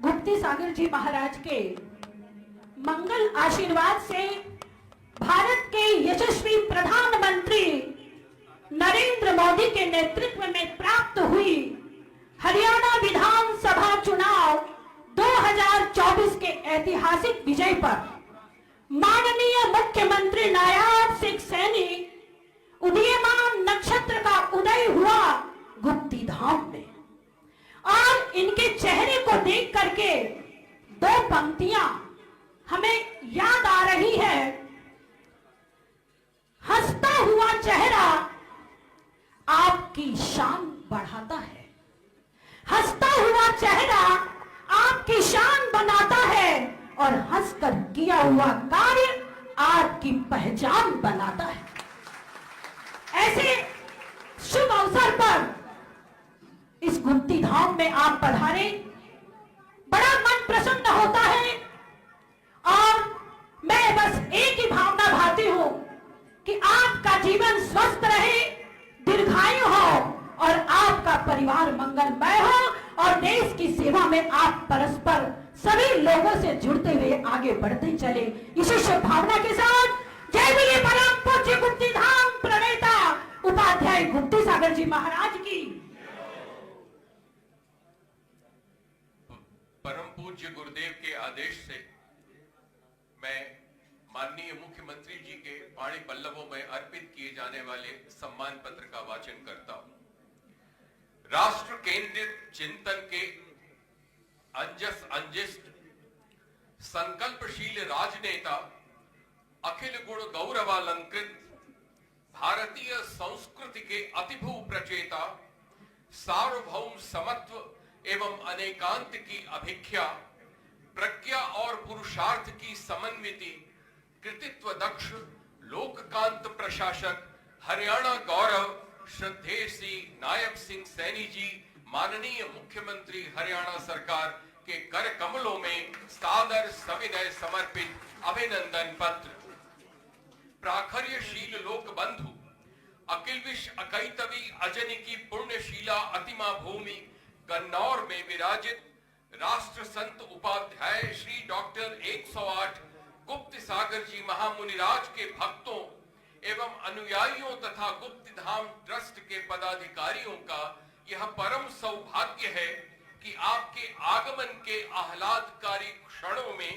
गुप्ती सागर जी महाराज के मंगल आशीर्वाद से भारत के यशस्वी प्रधानमंत्री नरेंद्र मोदी के नेतृत्व में प्राप्त हुई हरियाणा विधानसभा चुनाव 2024 के ऐतिहासिक विजय पर माननीय मुख्यमंत्री नायाब सिंह सैनी उदीयमान नक्षत्र का उदय हुआ गुप्ती धाम में। और इनके चेहरे को देख करके दो पंक्तियां हमें याद आ रही है। हंसता हुआ चेहरा आपकी शान बढ़ाता है, हंसता हुआ चेहरा आपकी शान बनाता है और हंसकर किया हुआ कार्य आपकी पहचान बनाता है। ऐसे शुभ अवसर पर इस गुमती धाम में आप पधारे, बड़ा मन प्रसन्न होता है और मैं बस एक ही भावना भाती हूं कि आपका जीवन स्वस्थ रहे, दीर्घायु हो और आपका परिवार मंगलमय हो और देश की सेवा में आप परस्पर सभी लोगों से जुड़ते हुए आगे बढ़ते चले। इसी शुभ भावना के साथ जय बोले परम पूज्य गुप्ती धाम प्रणेता उपाध्याय गुप्ती सागर जी महाराज की। परम पूज्य गुरुदेव के आदेश से मैं माननीय मुख्यमंत्री जी के वाणी पल्लवों में अर्पित किए जाने वाले सम्मान पत्र का वाचन करता हूं। राष्ट्र केंद्रित चिंतन के अंजस अंजिष्ट संकल्पशील राजनेता, अखिल गुण गौरवालंकृत भारतीय संस्कृति के अतिभू प्रचेता, सार्वभौम समत्व एवं अनेकांत की अभिख्या, प्रज्ञा और पुरुषार्थ की समन्विति, कृतित्व दक्ष लोककांत प्रशासक, हरियाणा गौरव श्रद्धेय श्री नायब सिंह सैनी जी, माननीय मुख्यमंत्री हरियाणा सरकार के कर कमलों में सादर सविनय समर्पित अभिनंदन पत्र। प्राखर्यशील लोक बंधु, अखिल विश्व अकैतवी अजनी की पुण्यशीला अतिमा भूमि गन्नौर में विराजित राष्ट्र संत उपाध्याय श्री डॉक्टर 108 गुप्त सागर जी महामुनिराज के भक्तों एवं अनुयायियों तथा गुप्त धाम ट्रस्ट के पदाधिकारियों का यह परम सौभाग्य है कि आपके आगमन के आह्लादकारी क्षणों में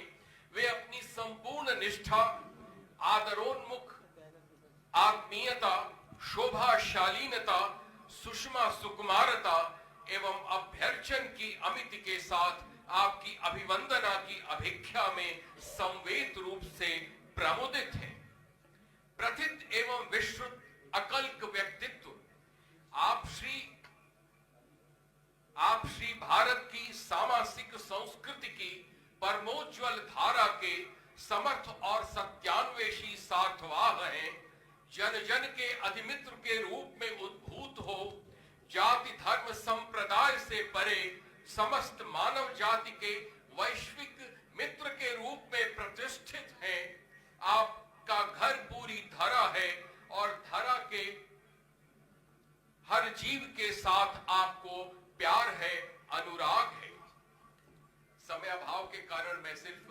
वे अपनी संपूर्ण निष्ठा, आदरोन्मुख आत्मीयता, शोभाशालीनता, सुषमा सुकुमारता एवं अभ्यर्चन की अमिति के साथ आपकी अभिवंदना की अभिख्या में संवेद रूप से प्रमुदित है। प्रथित एवं विश्रुत अकल्क व्यक्तित्व, आप श्री भारत की सामासिक संस्कृति की परमोज्वल धारा के समर्थ और सत्यान्वेषी सार्थवाह हैं। जन जन के अधिमित्र के रूप में उद्भूत हो, जाति धर्म संप्रदाय से परे समस्त मानव जाति के वैश्विक मित्र के रूप में प्रतिष्ठित हैं। आपका घर पूरी धरा है और धरा के हर जीव के साथ आपको प्यार है, अनुराग है। समय अभाव के कारण मैं सिर्फ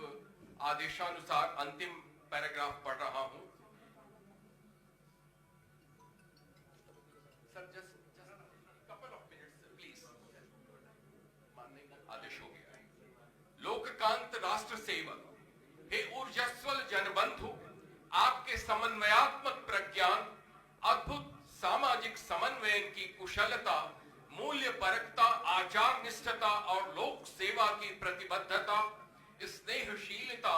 आदेशानुसार अंतिम पैराग्राफ पढ़ रहा हूं। Sir just couple of minutes please, मानने का आदेश हो गया है। लोककांत राष्ट्र सेवक, हे ऊर्जस्वल जनबंधु, आपके समन्वयात्मक प्रज्ञान, अद्भुत सामाजिक समन्वय की कुशलता, मूल्य परकता, आचार निष्ठता और लोक सेवा की प्रतिबद्धता, स्नेहशीलता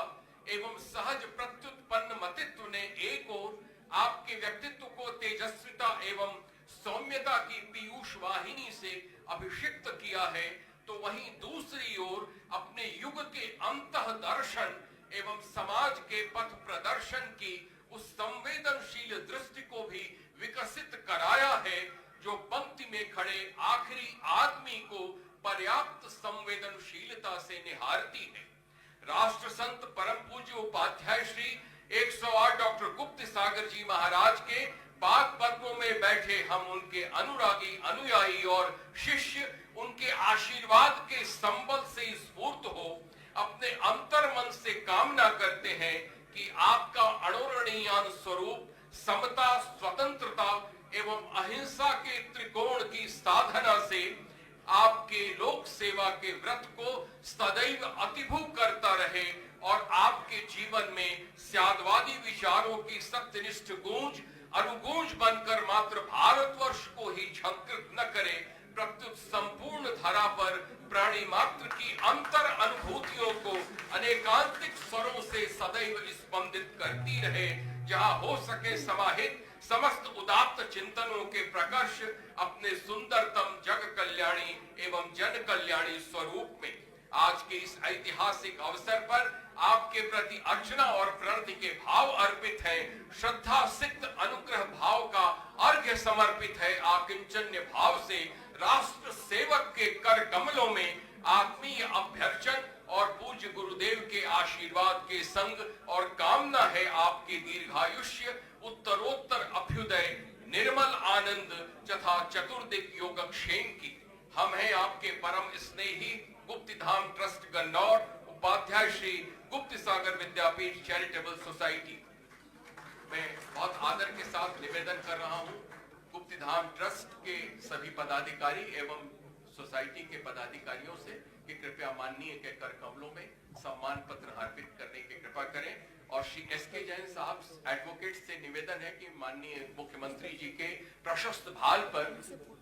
एवं सहज प्रत्युत्पन्न मतित्व ने एक ओर आपके व्यक्तित्व को तेजस्विता एवं सौम्यता की पीयूष वाहिनी से अभिषिक्त किया है, तो वहीं दूसरी ओर अपने युग के अंतः दर्शन एवं समाज के पथ प्रदर्शन की उस संवेदनशील दृष्टि को भी विकसित कराया है, जो पंक्ति में खड़े आखिरी आदमी को पर्याप्त संवेदनशीलता से निहारती है। राष्ट्र संत परम पूज्य उपाध्याय श्री 108 डॉक्टर गुप्त सागर जी महाराज के पाद पद्मों में बैठे हम उनके अनुरागी, अनुयायी और शिष्य उनके आशीर्वाद के संबल से स्फूर्त हो अपने अंतर मन से कामना करते हैं कि आपका अणोरणीयान स्वरूप समता, स्वतंत्रता एवं अहिंसा के त्रिकोण की साधना से आपके लोक सेवा के व्रत को सदैव अतिभू करता रहे और आपके जीवन में स्यादवादी विचारों की सत्यनिष्ठ गूंज अनुगूंज बनकर मात्र भारतवर्ष को ही झंकृत न करे प्रत्युत संपूर्ण धरा पर प्राणी मात्र की अंतर अनुभूतियों को अनेकांतिक स्वरों से सदैव स्पंदित करती रहे। जहां हो सके समाहित समस्त उदात्त चिंतनों के प्रकर्ष अपने सुंदरतम जग कल्याणी एवं जन कल्याणी स्वरूप में आज के इस ऐतिहासिक अवसर पर आपके प्रति अर्चना और प्रणति के भाव अर्पित है। श्रद्धा सिक्त अनुग्रह भाव का अर्घ्य समर्पित है। आकिंचन्य भाव से राष्ट्र सेवक के कर कमलों में आत्मीय अभ्यर्चन और पूज्य गुरुदेव के आशीर्वाद के संग और कामना है आपकी दीर्घायुष्य, उत्तरोत्तर अभ्युदय, निर्मल आनंद तथा चतुर्दिक योगक्षेम की। हम हैं आपके परम स्नेही गुप्तिधाम ट्रस्ट गन्नौर, उपाध्याय श्री गुप्त सागर विद्यापीठ चैरिटेबल सोसाइटी। मैं बहुत आदर के साथ निवेदन कर रहा हूं गुप्तिधाम ट्रस्ट के सभी पदाधिकारी एवं सोसाइटी के पदाधिकारियों से कि कृपया माननीय के कर कमलों में सम्मान पत्र अर्पित करने की कृपा करें। और श्री एस.के. जैन साहब एडवोकेट से निवेदन है कि माननीय मुख्यमंत्री जी के प्रशस्त भाल पर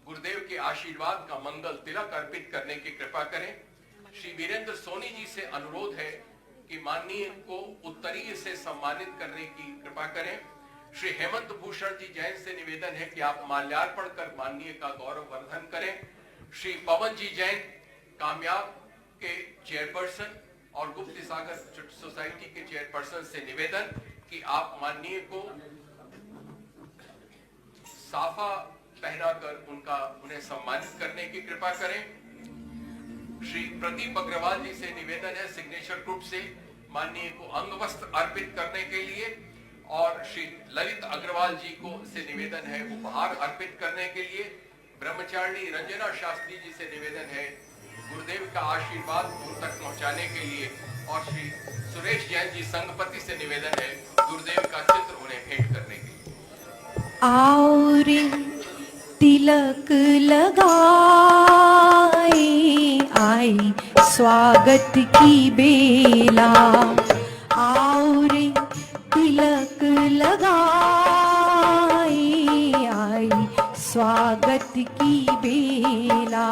गुरुदेव के आशीर्वाद का मंगल तिलक अर्पित करने की कृपा करें। श्री वीरेंद्र सोनी जी से अनुरोध है कि माननीय को उत्तरीय से सम्मानित करने की कृपा करें। श्री हेमंत भूषण जी जैन से निवेदन है कि आप माल्यार्पण कर माननीय का गौरव वर्धन करें। श्री पवन जी जैन कामयाब के चेयरपर्सन और गुप्त सागर सोसाइटी के चेयरपर्सन से निवेदन कि आप माननीय को साफा पहनाकर उन्हें सम्मानित करने की कृपा करें। श्री प्रदीप अग्रवाल जी से निवेदन है सिग्नेचर ग्रुप से माननीय को अंग वस्त्र अर्पित करने के लिए। और श्री ललित अग्रवाल जी को से निवेदन है उपहार अर्पित करने के लिए। ब्रह्मचारिणी रंजना शास्त्री जी से निवेदन है गुरुदेव का आशीर्वाद उन तक पहुंचाने के लिए। और श्री सुरेश जैन जी संगपति से निवेदन है गुरुदेव का चित्र उन्हें भेंट करने के लिए। आओ रे तिलक लगाए आई स्वागत की बेला। आओ रे तिलक लगाए आई स्वागत की बेला।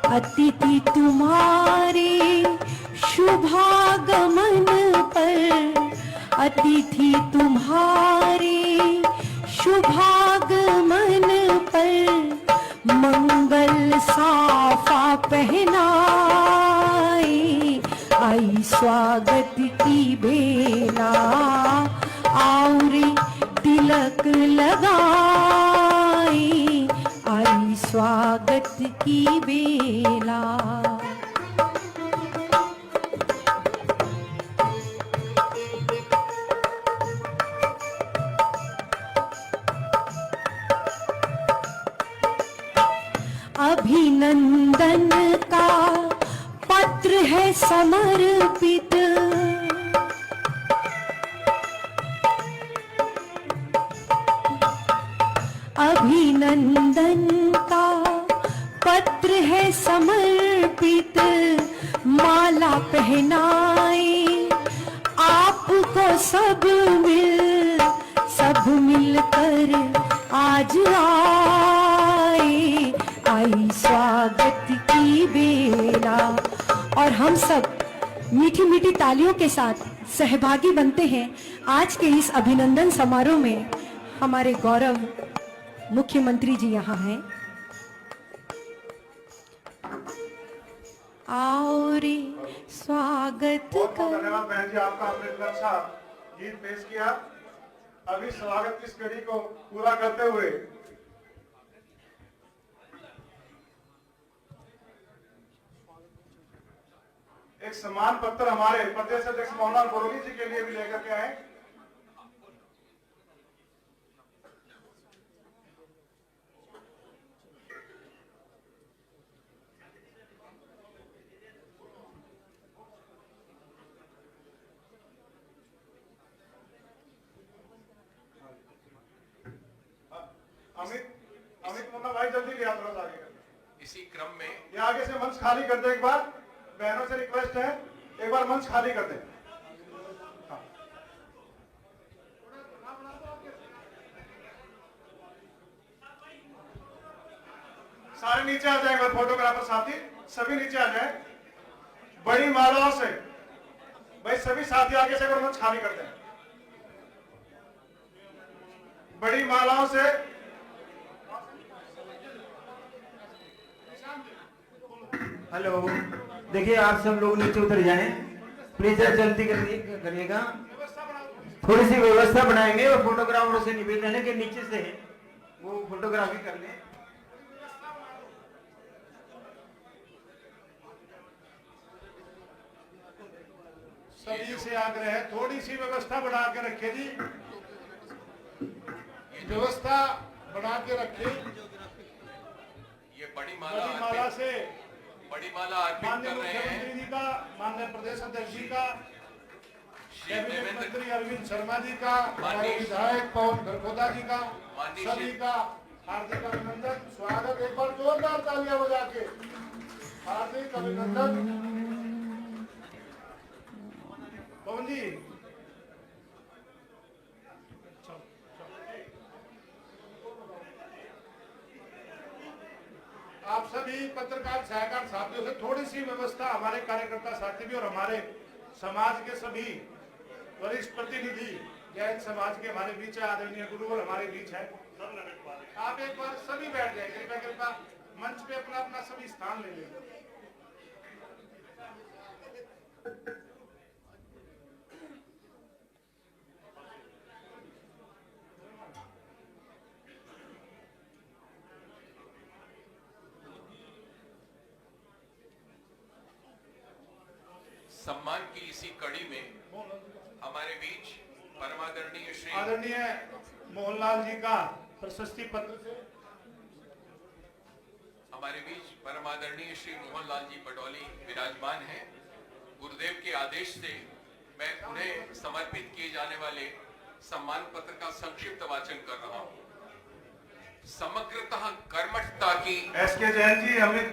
अतिथि तुम्हारे शुभागमन पर, अतिथि तुम्हारे शुभागमन पर मंगल साफा पहनाए आई स्वागत की बेला। आओ रे तिलक लगाए आई स्वागत की बेला। अभिनंदन का पत्र है समर्पित, अभिनंदन का पत्र है समर्पित। माला पहनाए आपको सब मिलकर आज आई स्वागत की बेला। और हम सब मीठी मीठी तालियों के साथ सहभागी बनते हैं आज के इस अभिनंदन समारोह में। हमारे गौरव मुख्यमंत्री जी यहाँ हैं। आओ रे स्वागत बहुत बहुत धन्यवाद बहन जी, आपका आपने इतना अच्छा गीत पेश किया। अभी स्वागत की इस कड़ी को पूरा करते हुए एक सम्मान पत्र हमारे प्रदेश अध्यक्ष मोहनलाल बरोली जी के लिए भी लेकर के आए। अमित मुन्ना भाई जल्दी लिया थोड़ा सा आगे कर। इसी क्रम में ये आगे से मंच खाली कर दे। एक बार बहनों से रिक्वेस्ट है, एक बार मंच खाली कर दे। हाँ। सारे नीचे आ जाएंगे, फोटोग्राफर साथी सभी नीचे आ जाए। बड़ी मालाओं से भाई सभी साथी आगे से मंच खाली कर दें। बड़ी मालाओं से हेलो, देखिए आप सब लोग नीचे उतर जाएं प्लीज, जल्दी करिएगा। थोड़ी सी व्यवस्था बनाएंगे और फोटोग्राफरों से निवेदन है कि नीचे से वो फोटोग्राफी कर लें। सभी से आग्रह है, थोड़ी सी व्यवस्था बढ़ा के रखे जी, व्यवस्था बढ़ा के रखे। ये बड़ी माला से बड़ी माला अर्पित माननीय कर रहे हैं मुख्यमंत्री जी का, माननीय प्रदेश अध्यक्ष जी का, कैबिनेट मंत्री अरविंद शर्मा जी का, हमारे विधायक पवन खरखोदा जी का, सभी का हार्दिक अभिनंदन, स्वागत। एक बार जोरदार तालियां बजा के हार्दिक अभिनंदन। पवन जी आप सभी पत्रकार छायाकार साथियों से थोड़ी सी व्यवस्था, हमारे कार्यकर्ता साथी भी और हमारे समाज के सभी वरिष्ठ प्रतिनिधि जैन समाज के हमारे बीच है, आदरणीय गुरुवर हमारे बीच है। आप एक बार सभी बैठ जाए, कृपया कृपया मंच पे अपना अपना सभी स्थान ले लें। सम्मान की इसी कड़ी में हमारे बीच परमादरणीय श्री आदरणीय मोहनलाल जी का प्रशस्ति पत्र से हमारे बीच परमादरणीय श्री मोहनलाल जी पटौली विराजमान हैं। गुरुदेव के आदेश से मैं उन्हें समर्पित किए जाने वाले सम्मान पत्र का संक्षिप्त वाचन कर रहा हूं। समग्रतः कर्मठता की एसके जैन जी, अमित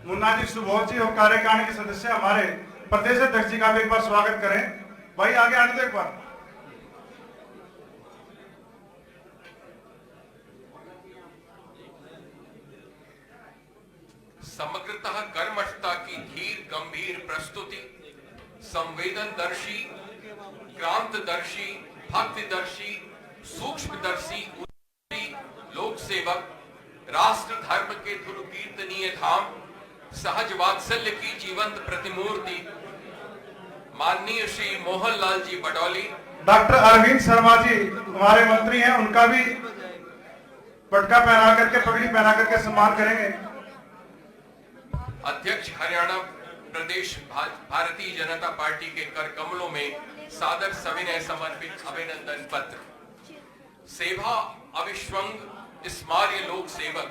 मुन्ना जी, सुबोध जी और कार्यकारिणी के सदस्य हमारे प्रदेश अध्यक्ष जी का भी एक बार स्वागत करें। भाई आगे आने दो एक बार। समग्रतः कर्मठता की धीर गंभीर प्रस्तुति, संवेदनदर्शी, क्रांतदर्शी, भक्तिदर्शी, सूक्ष्मदर्शी, लोक सेवक, राष्ट्र धर्म के धुर कीर्तनीय धाम, सहज वात्सल्य की जीवंत प्रतिमूर्ति माननीय श्री मोहनलाल जी पटौली। डॉक्टर अरविंद शर्मा जी हमारे मंत्री हैं, उनका भी पटका पहना करके, पगड़ी पहना करके सम्मान करेंगे। अध्यक्ष हरियाणा प्रदेश भारतीय जनता पार्टी के कर कमलों में सादर सविनय समर्पित अभिनंदन पत्र। सेवा अविश्वंग स्मार्य लोक सेवक,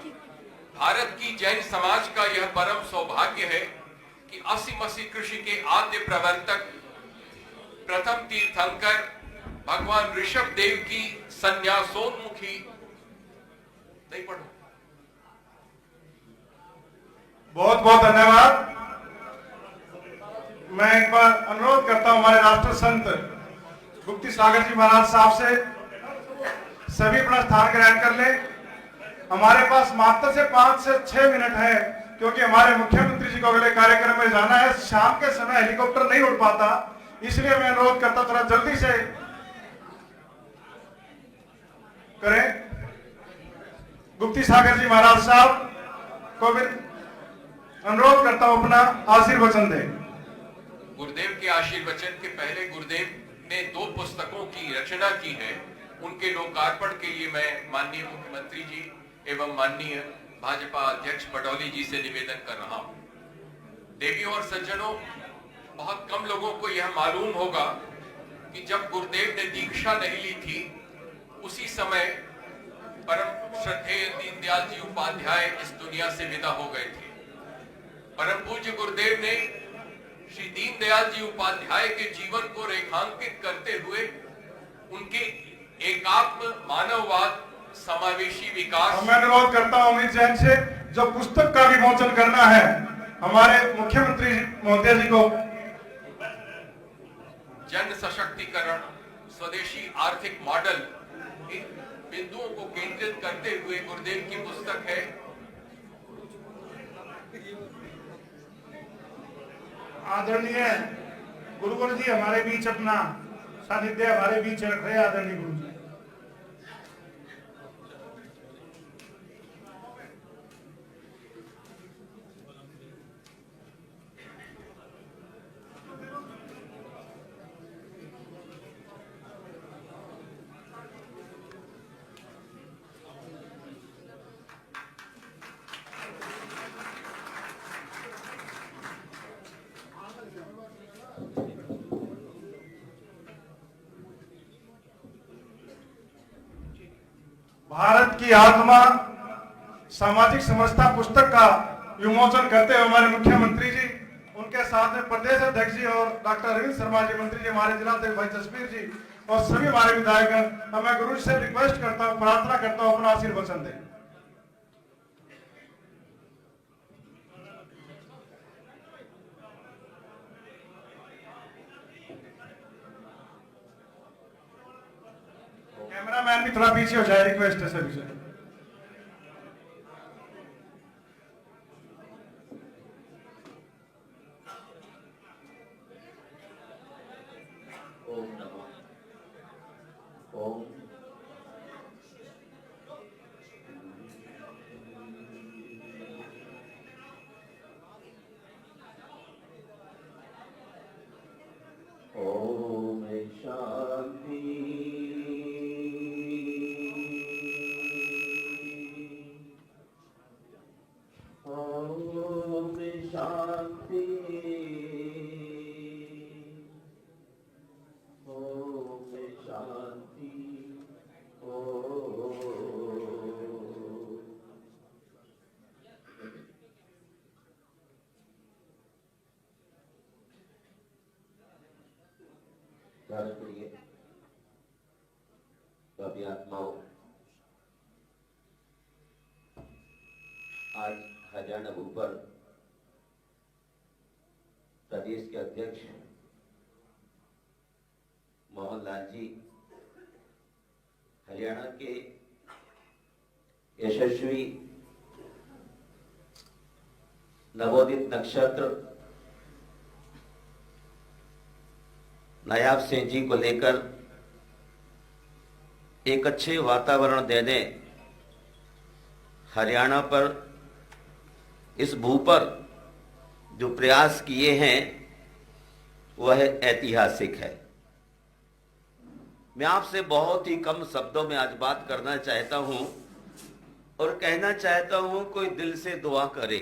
भारत की जैन समाज का यह परम सौभाग्य है कि असी मसी कृषि के आद्य प्रवर्तक, प्रथम तीर्थंकर भगवान ऋषभ देव की संन्यासोन्मुखी, नहीं पढ़ो, बहुत बहुत धन्यवाद। मैं एक बार अनुरोध करता हूं हमारे राष्ट्र संत गुप्ती सागर जी महाराज साहब से, सभी अपना स्थान ग्रहण कर ले। हमारे पास मात्र से 5 से 6 मिनट है, क्योंकि हमारे मुख्यमंत्री जी को अगले कार्यक्रम में जाना है। शाम के समय हेलीकॉप्टर नहीं उड़ पाता, इसलिए मैं अनुरोध करता थोड़ा जल्दी से करें। गुप्ती सागर जी महाराज साहब को भी अनुरोध करता हूं अपना आशीर्वचन दें। गुरुदेव के आशीर्वचन के पहले गुरुदेव ने 2 पुस्तकों की रचना की है। उनके लोकार्पण के लिए मैं माननीय मुख्यमंत्री जी एवं माननीय भाजपा अध्यक्ष पटौली जी से निवेदन कर रहा हूं। देवियों और सज्जनों, बहुत कम लोगों को यह मालूम होगा कि जब गुरुदेव ने दीक्षा नहीं ली थी, उसी समय परम श्रद्धेय दीनदयाल जी उपाध्याय इस दुनिया से विदा हो गए थे। परम पूज्य गुरुदेव ने श्री दीनदयाल जी उपाध्याय के जीवन को रेखांकित करते हुए उनके एकात्म मानववाद, समावेशी विकास। मैं अनुरोध करता हूं अमित जैन से, जो पुस्तक का विमोचन करना है हमारे मुख्यमंत्री महोदय जी को। जन सशक्तिकरण, स्वदेशी आर्थिक मॉडल, इन बिंदुओं को केंद्रित करते हुए गुरुदेव की पुस्तक है आदरणीय गुरुकुल जी हमारे बीच अपना सानिध्य हमारे बीच रख रहे हैं। आदरणीय गुरु जी, भारत की आत्मा सामाजिक समरसता पुस्तक का विमोचन करते हुए हमारे मुख्यमंत्री जी, उनके साथ में प्रदेश अध्यक्ष जी और डॉक्टर अरविंद शर्मा जी मंत्री जी, हमारे जिला अध्यक्ष भाई जसवीर जी और सभी हमारे विधायक, मैं गुरु जी से रिक्वेस्ट करता हूँ, प्रार्थना करता हूँ, अपना आशीर्वचन दें। कैमरामैन भी थोड़ा पीछे हो जाए, रिक्वेस्ट है सभी से। ओम नमः ओम ओम शांति। ओम शांति। ओम शांति। ओम। प्यारे प्रिय सभी आत्माओं, आज हरियाणा भूपर प्रदेश के अध्यक्ष मोहन लाल जी, हरियाणा के यशस्वी नवोदित नक्षत्र नायाब सिंह जी को लेकर एक अच्छे वातावरण देने हरियाणा पर, इस भू पर जो प्रयास किए हैं वह ऐतिहासिक है। मैं आपसे बहुत ही कम शब्दों में आज बात करना चाहता हूं और कहना चाहता हूं, कोई दिल से दुआ करे,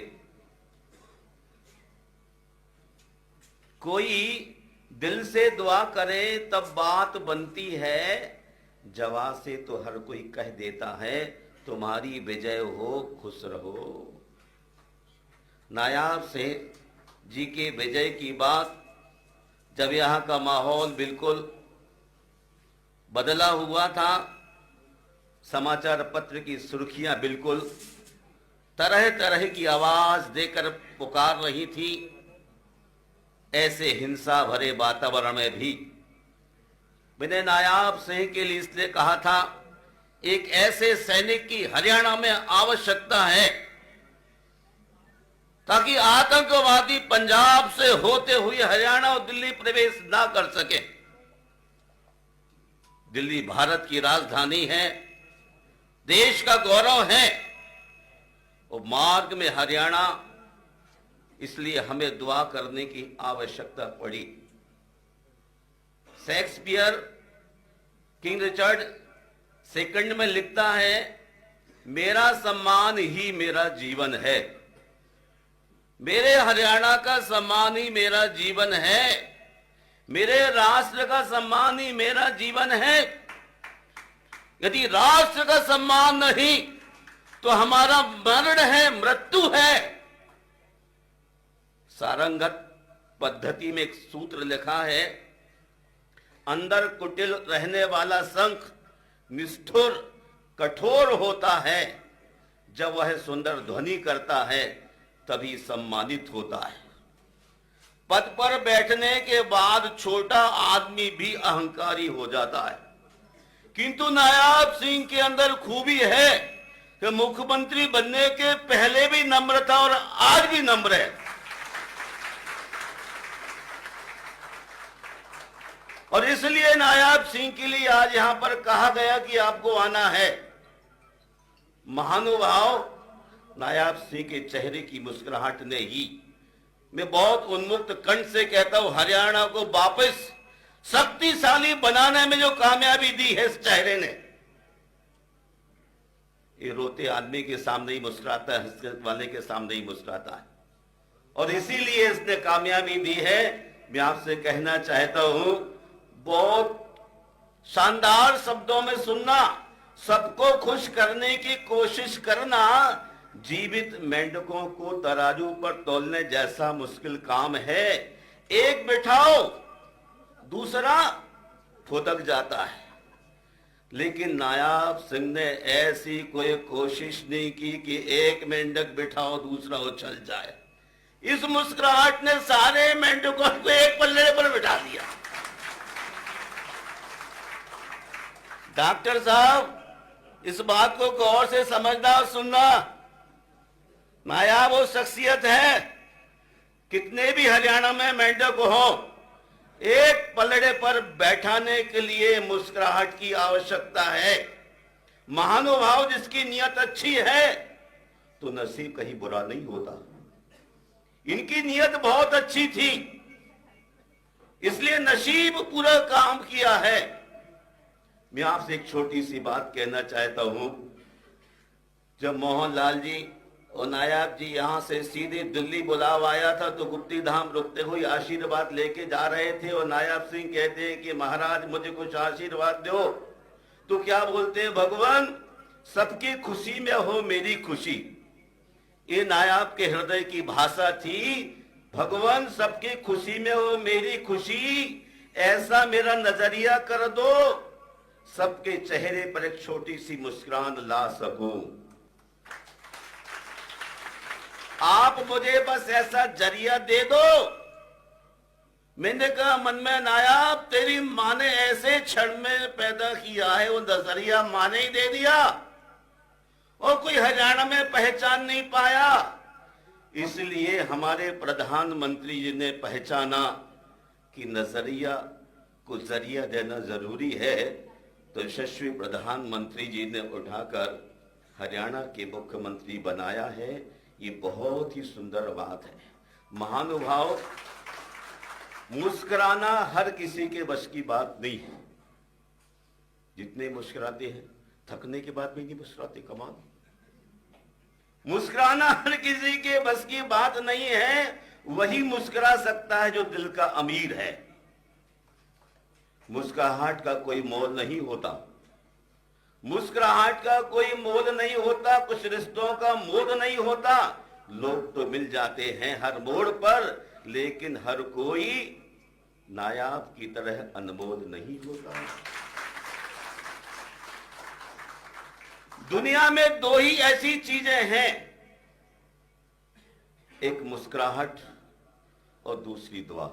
कोई दिल से दुआ करे तब बात बनती है। जवा से तो हर कोई कह देता है तुम्हारी विजय हो, खुश रहो। नायाब सिंह जी के विजय की बात, जब यहाँ का माहौल बिल्कुल बदला हुआ था, समाचार पत्र की सुर्खियां बिल्कुल तरह तरह की आवाज देकर पुकार रही थी, ऐसे हिंसा भरे वातावरण में भी मैंने नायाब सिंह के लिए इसलिए कहा था, एक ऐसे सैनिक की हरियाणा में आवश्यकता है ताकि आतंकवादी पंजाब से होते हुए हरियाणा और दिल्ली प्रवेश ना कर सके। दिल्ली भारत की राजधानी है, देश का गौरव है, और मार्ग में हरियाणा, इसलिए हमें दुआ करने की आवश्यकता पड़ी। शेक्सपियर किंग रिचर्ड सेकंड में लिखता है, मेरा सम्मान ही मेरा जीवन है। मेरे हरियाणा का सम्मान ही मेरा जीवन है, मेरे राष्ट्र का सम्मान ही मेरा जीवन है। यदि राष्ट्र का सम्मान नहीं तो हमारा मरण है, मृत्यु है। सारंगत पद्धति में एक सूत्र लिखा है, अंदर कुटिल रहने वाला शंख निष्ठुर कठोर होता है, जब वह सुंदर ध्वनि करता है तभी सम्मानित होता है। पद पर बैठने के बाद छोटा आदमी भी अहंकारी हो जाता है, किंतु नायाब सिंह के अंदर खूबी है, कि मुख्यमंत्री बनने के पहले भी नम्र था और आज भी नम्र है। और इसलिए नायाब सिंह के लिए आज यहां पर कहा गया कि आपको आना है। महानुभाव, नायाब सिंह के चेहरे की मुस्कुराहट ने ही, मैं बहुत उन्मुक्त कंठ से कहता हूं, हरियाणा को वापस शक्तिशाली बनाने में जो कामयाबी दी है इस चेहरे ने। ये रोते आदमी के सामने ही मुस्कुराता है, हंसने वाले के सामने ही मुस्कुराता है, और इसीलिए इसने कामयाबी दी है। मैं आपसे कहना चाहता हूं, बहुत शानदार शब्दों में सुनना, सबको खुश करने की कोशिश करना जीवित मेंढकों को तराजू पर तोलने जैसा मुश्किल काम है। एक बिठाओ, दूसरा फुदक जाता है। लेकिन नायाब सिंह ने ऐसी कोई कोशिश नहीं की कि एक मेंढक बिठाओ दूसरा उछल जाए। इस मुस्कुराहट ने सारे मेंढकों को एक पल्ले पर बिठा दिया। डॉक्टर साहब, इस बात को गौर से समझना और सुनना। नायाब वो शख्सियत है, कितने भी हरियाणा में मेंढक हो, एक पलड़े पर बैठाने के लिए मुस्कुराहट की आवश्यकता है। महानुभाव, जिसकी नियत अच्छी है तो नसीब कहीं बुरा नहीं होता। इनकी नियत बहुत अच्छी थी, इसलिए नसीब पूरा काम किया है। मैं आपसे एक छोटी सी बात कहना चाहता हूं। जब मोहनलाल जी और नायाब जी यहां से सीधे दिल्ली बुलाव आया था तो गुप्ती धाम रुकते हुए आशीर्वाद लेके जा रहे थे, और नायाब सिंह कहते हैं कि महाराज मुझे कुछ आशीर्वाद दो। तो क्या बोलते हैं, भगवान सबकी खुशी में हो मेरी खुशी। ये नायाब के हृदय की भाषा थी, भगवान सबकी खुशी में हो मेरी खुशी, ऐसा मेरा नजरिया कर दो सबके चेहरे पर एक छोटी सी मुस्कान ला सकूं। आप मुझे बस ऐसा जरिया दे दो। मैंने कहा मन में, नायाब तेरी माँ ने ऐसे क्षण में पैदा किया है, वो नजरिया माँ ने ही दे दिया, और कोई हरियाणा में पहचान नहीं पाया। इसलिए हमारे प्रधानमंत्री जी ने पहचाना कि नजरिया को जरिया देना जरूरी है, तो यशस्वी प्रधानमंत्री जी ने उठाकर हरियाणा के मुख्यमंत्री बनाया है। ये बहुत ही सुंदर बात है। महानुभाव, मुस्कुराना हर किसी के बस की बात नहीं है। जितने मुस्कुराते हैं थकने के बाद भी नहीं मुस्कुराते, कमाल। मुस्कुराना हर किसी के बस की बात नहीं है। वही मुस्कुरा सकता है जो दिल का अमीर है। मुस्कुराहट का कोई मोल नहीं होता, मुस्कुराहट का कोई मोल नहीं होता, कुछ रिश्तों का मोल नहीं होता। लोग तो मिल जाते हैं हर मोड़ पर, लेकिन हर कोई नायाब की तरह अनमोल नहीं होता। दुनिया में दो ही ऐसी चीजें हैं, एक मुस्कुराहट और दूसरी दुआ।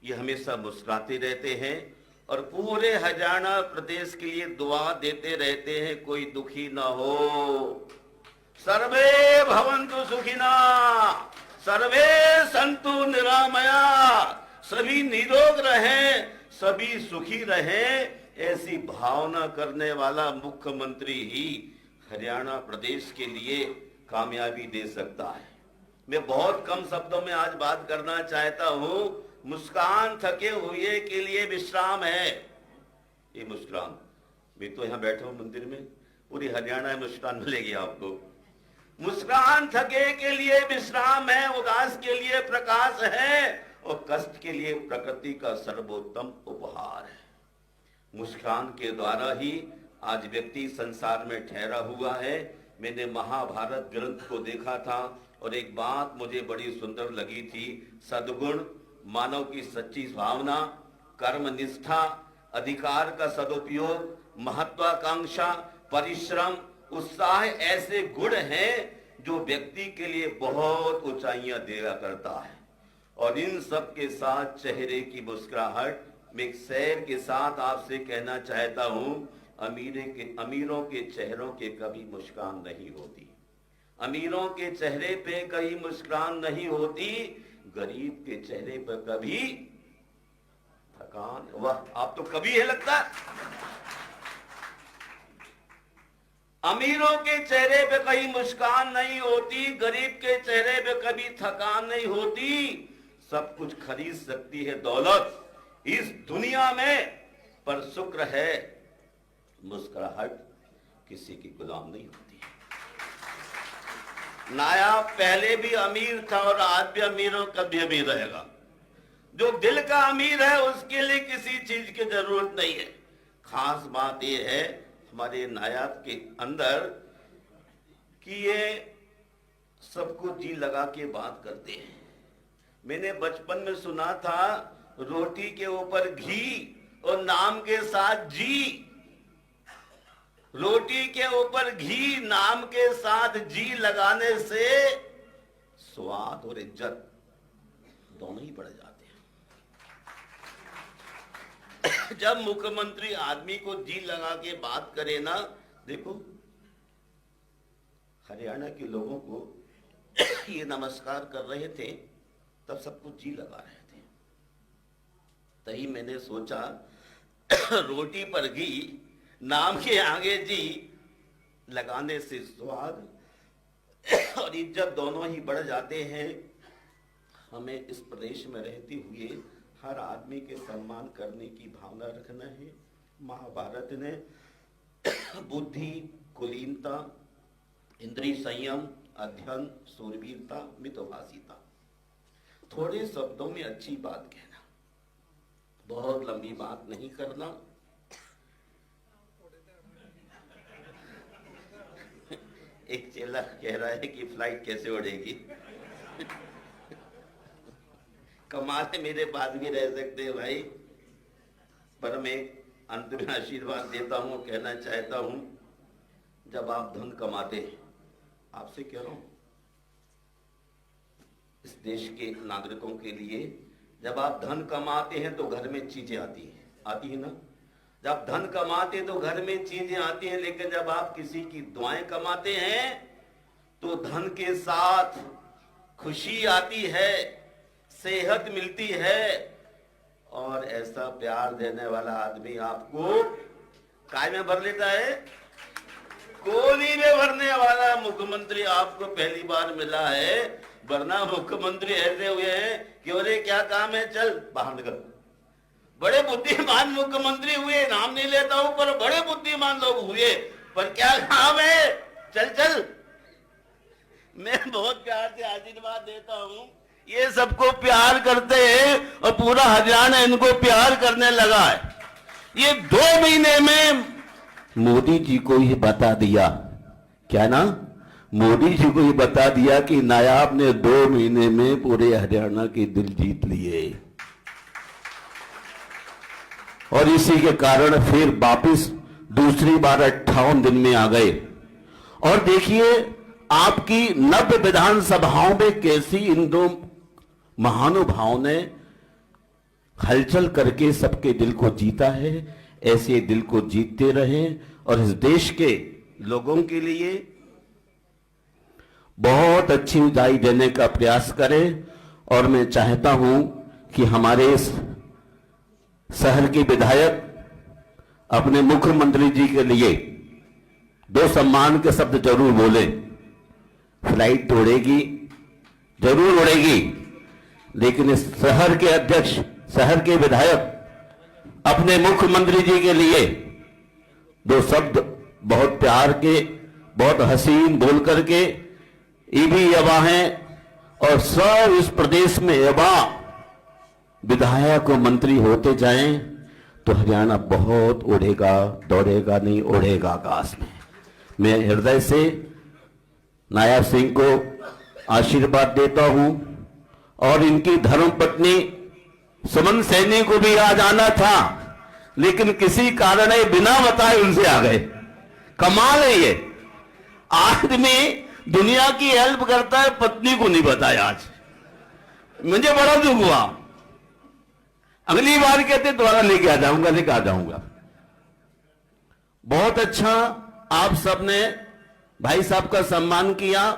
ये हमेशा मुस्कुराते रहते हैं और पूरे हरियाणा प्रदेश के लिए दुआ देते रहते हैं, कोई दुखी ना हो। सर्वे भवन्तु सुखिना, सर्वे संतु निरामया, सभी निरोग रहें, सभी सुखी रहें, ऐसी भावना करने वाला मुख्यमंत्री ही हरियाणा प्रदेश के लिए कामयाबी दे सकता है। मैं बहुत कम शब्दों में आज बात करना चाहता हूं। मुस्कान थके हुए के लिए विश्राम है। ये मुस्कान, मैं तो यहां बैठा हूं मंदिर में, पूरी हरियाणा में मुस्कान मिलेगी आपको। मुस्कान थके के लिए विश्राम है, उदास के लिए प्रकाश है, और कष्ट के लिए प्रकृति का सर्वोत्तम उपहार है। मुस्कान के द्वारा ही आज व्यक्ति संसार में ठहरा हुआ है। मैंने महाभारत ग्रंथ को देखा था और एक बात मुझे बड़ी सुंदर लगी थी। सद्गुण, मानव की सच्ची भावना, कर्म निष्ठा, अधिकार का सदुपयोग, महत्वाकांक्षा, परिश्रम, उत्साह ऐसे गुण हैं जो व्यक्ति के लिए बहुत ऊंचाइयां दिया करता है। और इन सब के साथ चेहरे की मुस्कुराहट। मैं एक शेर के साथ आपसे कहना चाहता हूं, अमीरों के चेहरों के कभी मुस्कान नहीं होती, अमीरों के चेहरे पे कभी मुस्कान नहीं होती, गरीब के चेहरे पर कभी थकान। वाह, आप तो कभी है लगता है। अमीरों के चेहरे पे कभी मुस्कान नहीं होती, गरीब के चेहरे पे कभी थकान नहीं होती। सब कुछ खरीद सकती है दौलत इस दुनिया में, पर शुक्र है मुस्कुराहट किसी की गुलाम नहीं होती। नायाब पहले भी अमीर था और आज भी अमीरों का भी अमीर रहेगा। जो दिल का अमीर है उसके लिए किसी चीज की जरूरत नहीं है। खास बात यह है हमारे नायाब के अंदर कि ये सबको जी लगा के बात करते हैं। मैंने बचपन में सुना था रोटी के ऊपर घी और नाम के साथ जी। रोटी के ऊपर घी नाम के साथ जी लगाने से स्वाद और इज्जत दोनों ही बढ़ जाते हैं। जब मुख्यमंत्री आदमी को जी लगा के बात करे ना, देखो हरियाणा के लोगों को ये नमस्कार कर रहे थे तब सबको जी लगा रहे थे। तभी मैंने सोचा रोटी पर घी नाम के आगे जी लगाने से स्वाद और इज्जत दोनों ही बढ़ जाते हैं। हमें इस प्रदेश में रहते हुए हर आदमी के सम्मान करने की भावना रखना है। महाभारत ने बुद्धि, कुलीनता, इंद्रिय संयम, अध्ययन, शूरवीरता, मितभाषिता, थोड़े शब्दों में अच्छी बात कहना, बहुत लंबी बात नहीं करना। एक चेला कह रहा है कि फ्लाइट कैसे उड़ेगी। कमाल है, मेरे पास भी रह सकते हैं भाई, पर मैं अंत में आशीर्वाद देता हूं, कहना चाहता हूं, जब आप धन कमाते हैं, आपसे कह रहा हूं इस देश के नागरिकों के लिए, जब आप धन कमाते हैं तो घर में चीजें आती है ना। जब धन कमाते हैं तो घर में चीजें आती हैं, लेकिन जब आप किसी की दुआएं कमाते हैं तो धन के साथ खुशी आती है, सेहत मिलती है, और ऐसा प्यार देने वाला आदमी आपको काय में भर लेता है, कोली में भरने वाला मुख्यमंत्री आपको पहली बार मिला है। वरना मुख्यमंत्री ऐसे हुए हैं कि अरे क्या काम है, चल बाहर निकल। बड़े बुद्धिमान मुख्यमंत्री हुए, नाम नहीं लेता हूं, पर बड़े बुद्धिमान लोग हुए, पर क्या काम है, चल चल। मैं बहुत प्यार से आशीर्वाद देता हूं, ये सबको प्यार करते हैं और पूरा हरियाणा इनको प्यार करने लगा है। ये 2 महीने में मोदी जी को ही बता दिया, क्या ना, मोदी जी को ही बता दिया कि नायाब ने 2 महीने में पूरे हरियाणा के दिल जीत लिए, और इसी के कारण फिर वापिस दूसरी बार 58 दिन में आ गए। और देखिए आपकी 90 विधानसभाओं में कैसी इन 2 महानुभावों ने हलचल करके सबके दिल को जीता है। ऐसे दिल को जीतते रहें और इस देश के लोगों के लिए बहुत अच्छी उदाई देने का प्रयास करें। और मैं चाहता हूं कि हमारे इस शहर के विधायक अपने मुख्यमंत्री जी के लिए 2 सम्मान के शब्द जरूर बोले। फ्लाइट तो उड़ेगी, जरूर उड़ेगी, लेकिन इस शहर के अध्यक्ष, शहर के विधायक अपने मुख्यमंत्री जी के लिए 2 शब्द बहुत प्यार के, बहुत हसीन बोल करके, ये भी युवा हैं और सब इस प्रदेश में युवा विधायक और मंत्री होते जाएं तो हरियाणा बहुत उड़ेगा, दौड़ेगा नहीं, उड़ेगा आकाश में। मैं हृदय से नायाब सिंह को आशीर्वाद देता हूं और इनकी धर्मपत्नी सुमन सैनी को भी आज आना था, लेकिन किसी कारण बिना बताए उनसे आ गए। कमाल है, ये आदमी दुनिया की हेल्प करता है, पत्नी को नहीं बताया। आज मुझे बड़ा दुख हुआ। अगली बार कहते दोबारा लेके आ जाऊंगा, लेके आ जाऊंगा। बहुत अच्छा आप सबने भाई साहब का सम्मान किया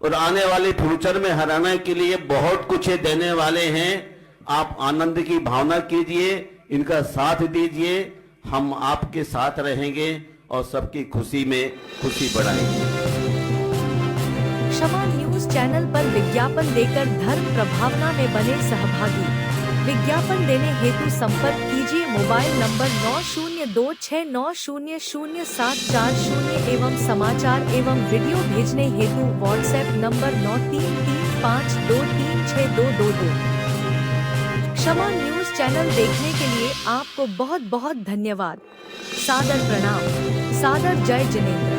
और आने वाले फ्यूचर में हरियाणा के लिए बहुत कुछ ये देने वाले हैं। आप आनंद की भावना कीजिए, इनका साथ दीजिए, हम आपके साथ रहेंगे और सबकी खुशी में खुशी बढ़ाएंगे। क्षमा न्यूज चैनल पर विज्ञापन देकर धर्म प्रभावना में बने सहभागी। विज्ञापन देने हेतु संपर्क कीजिए मोबाइल नंबर 9026900740 एवं समाचार एवं वीडियो भेजने हेतु व्हाट्सएप नंबर 9335236222। क्षमा न्यूज चैनल देखने के लिए आपको बहुत बहुत धन्यवाद। सादर प्रणाम। सादर जय जिनेंद्र।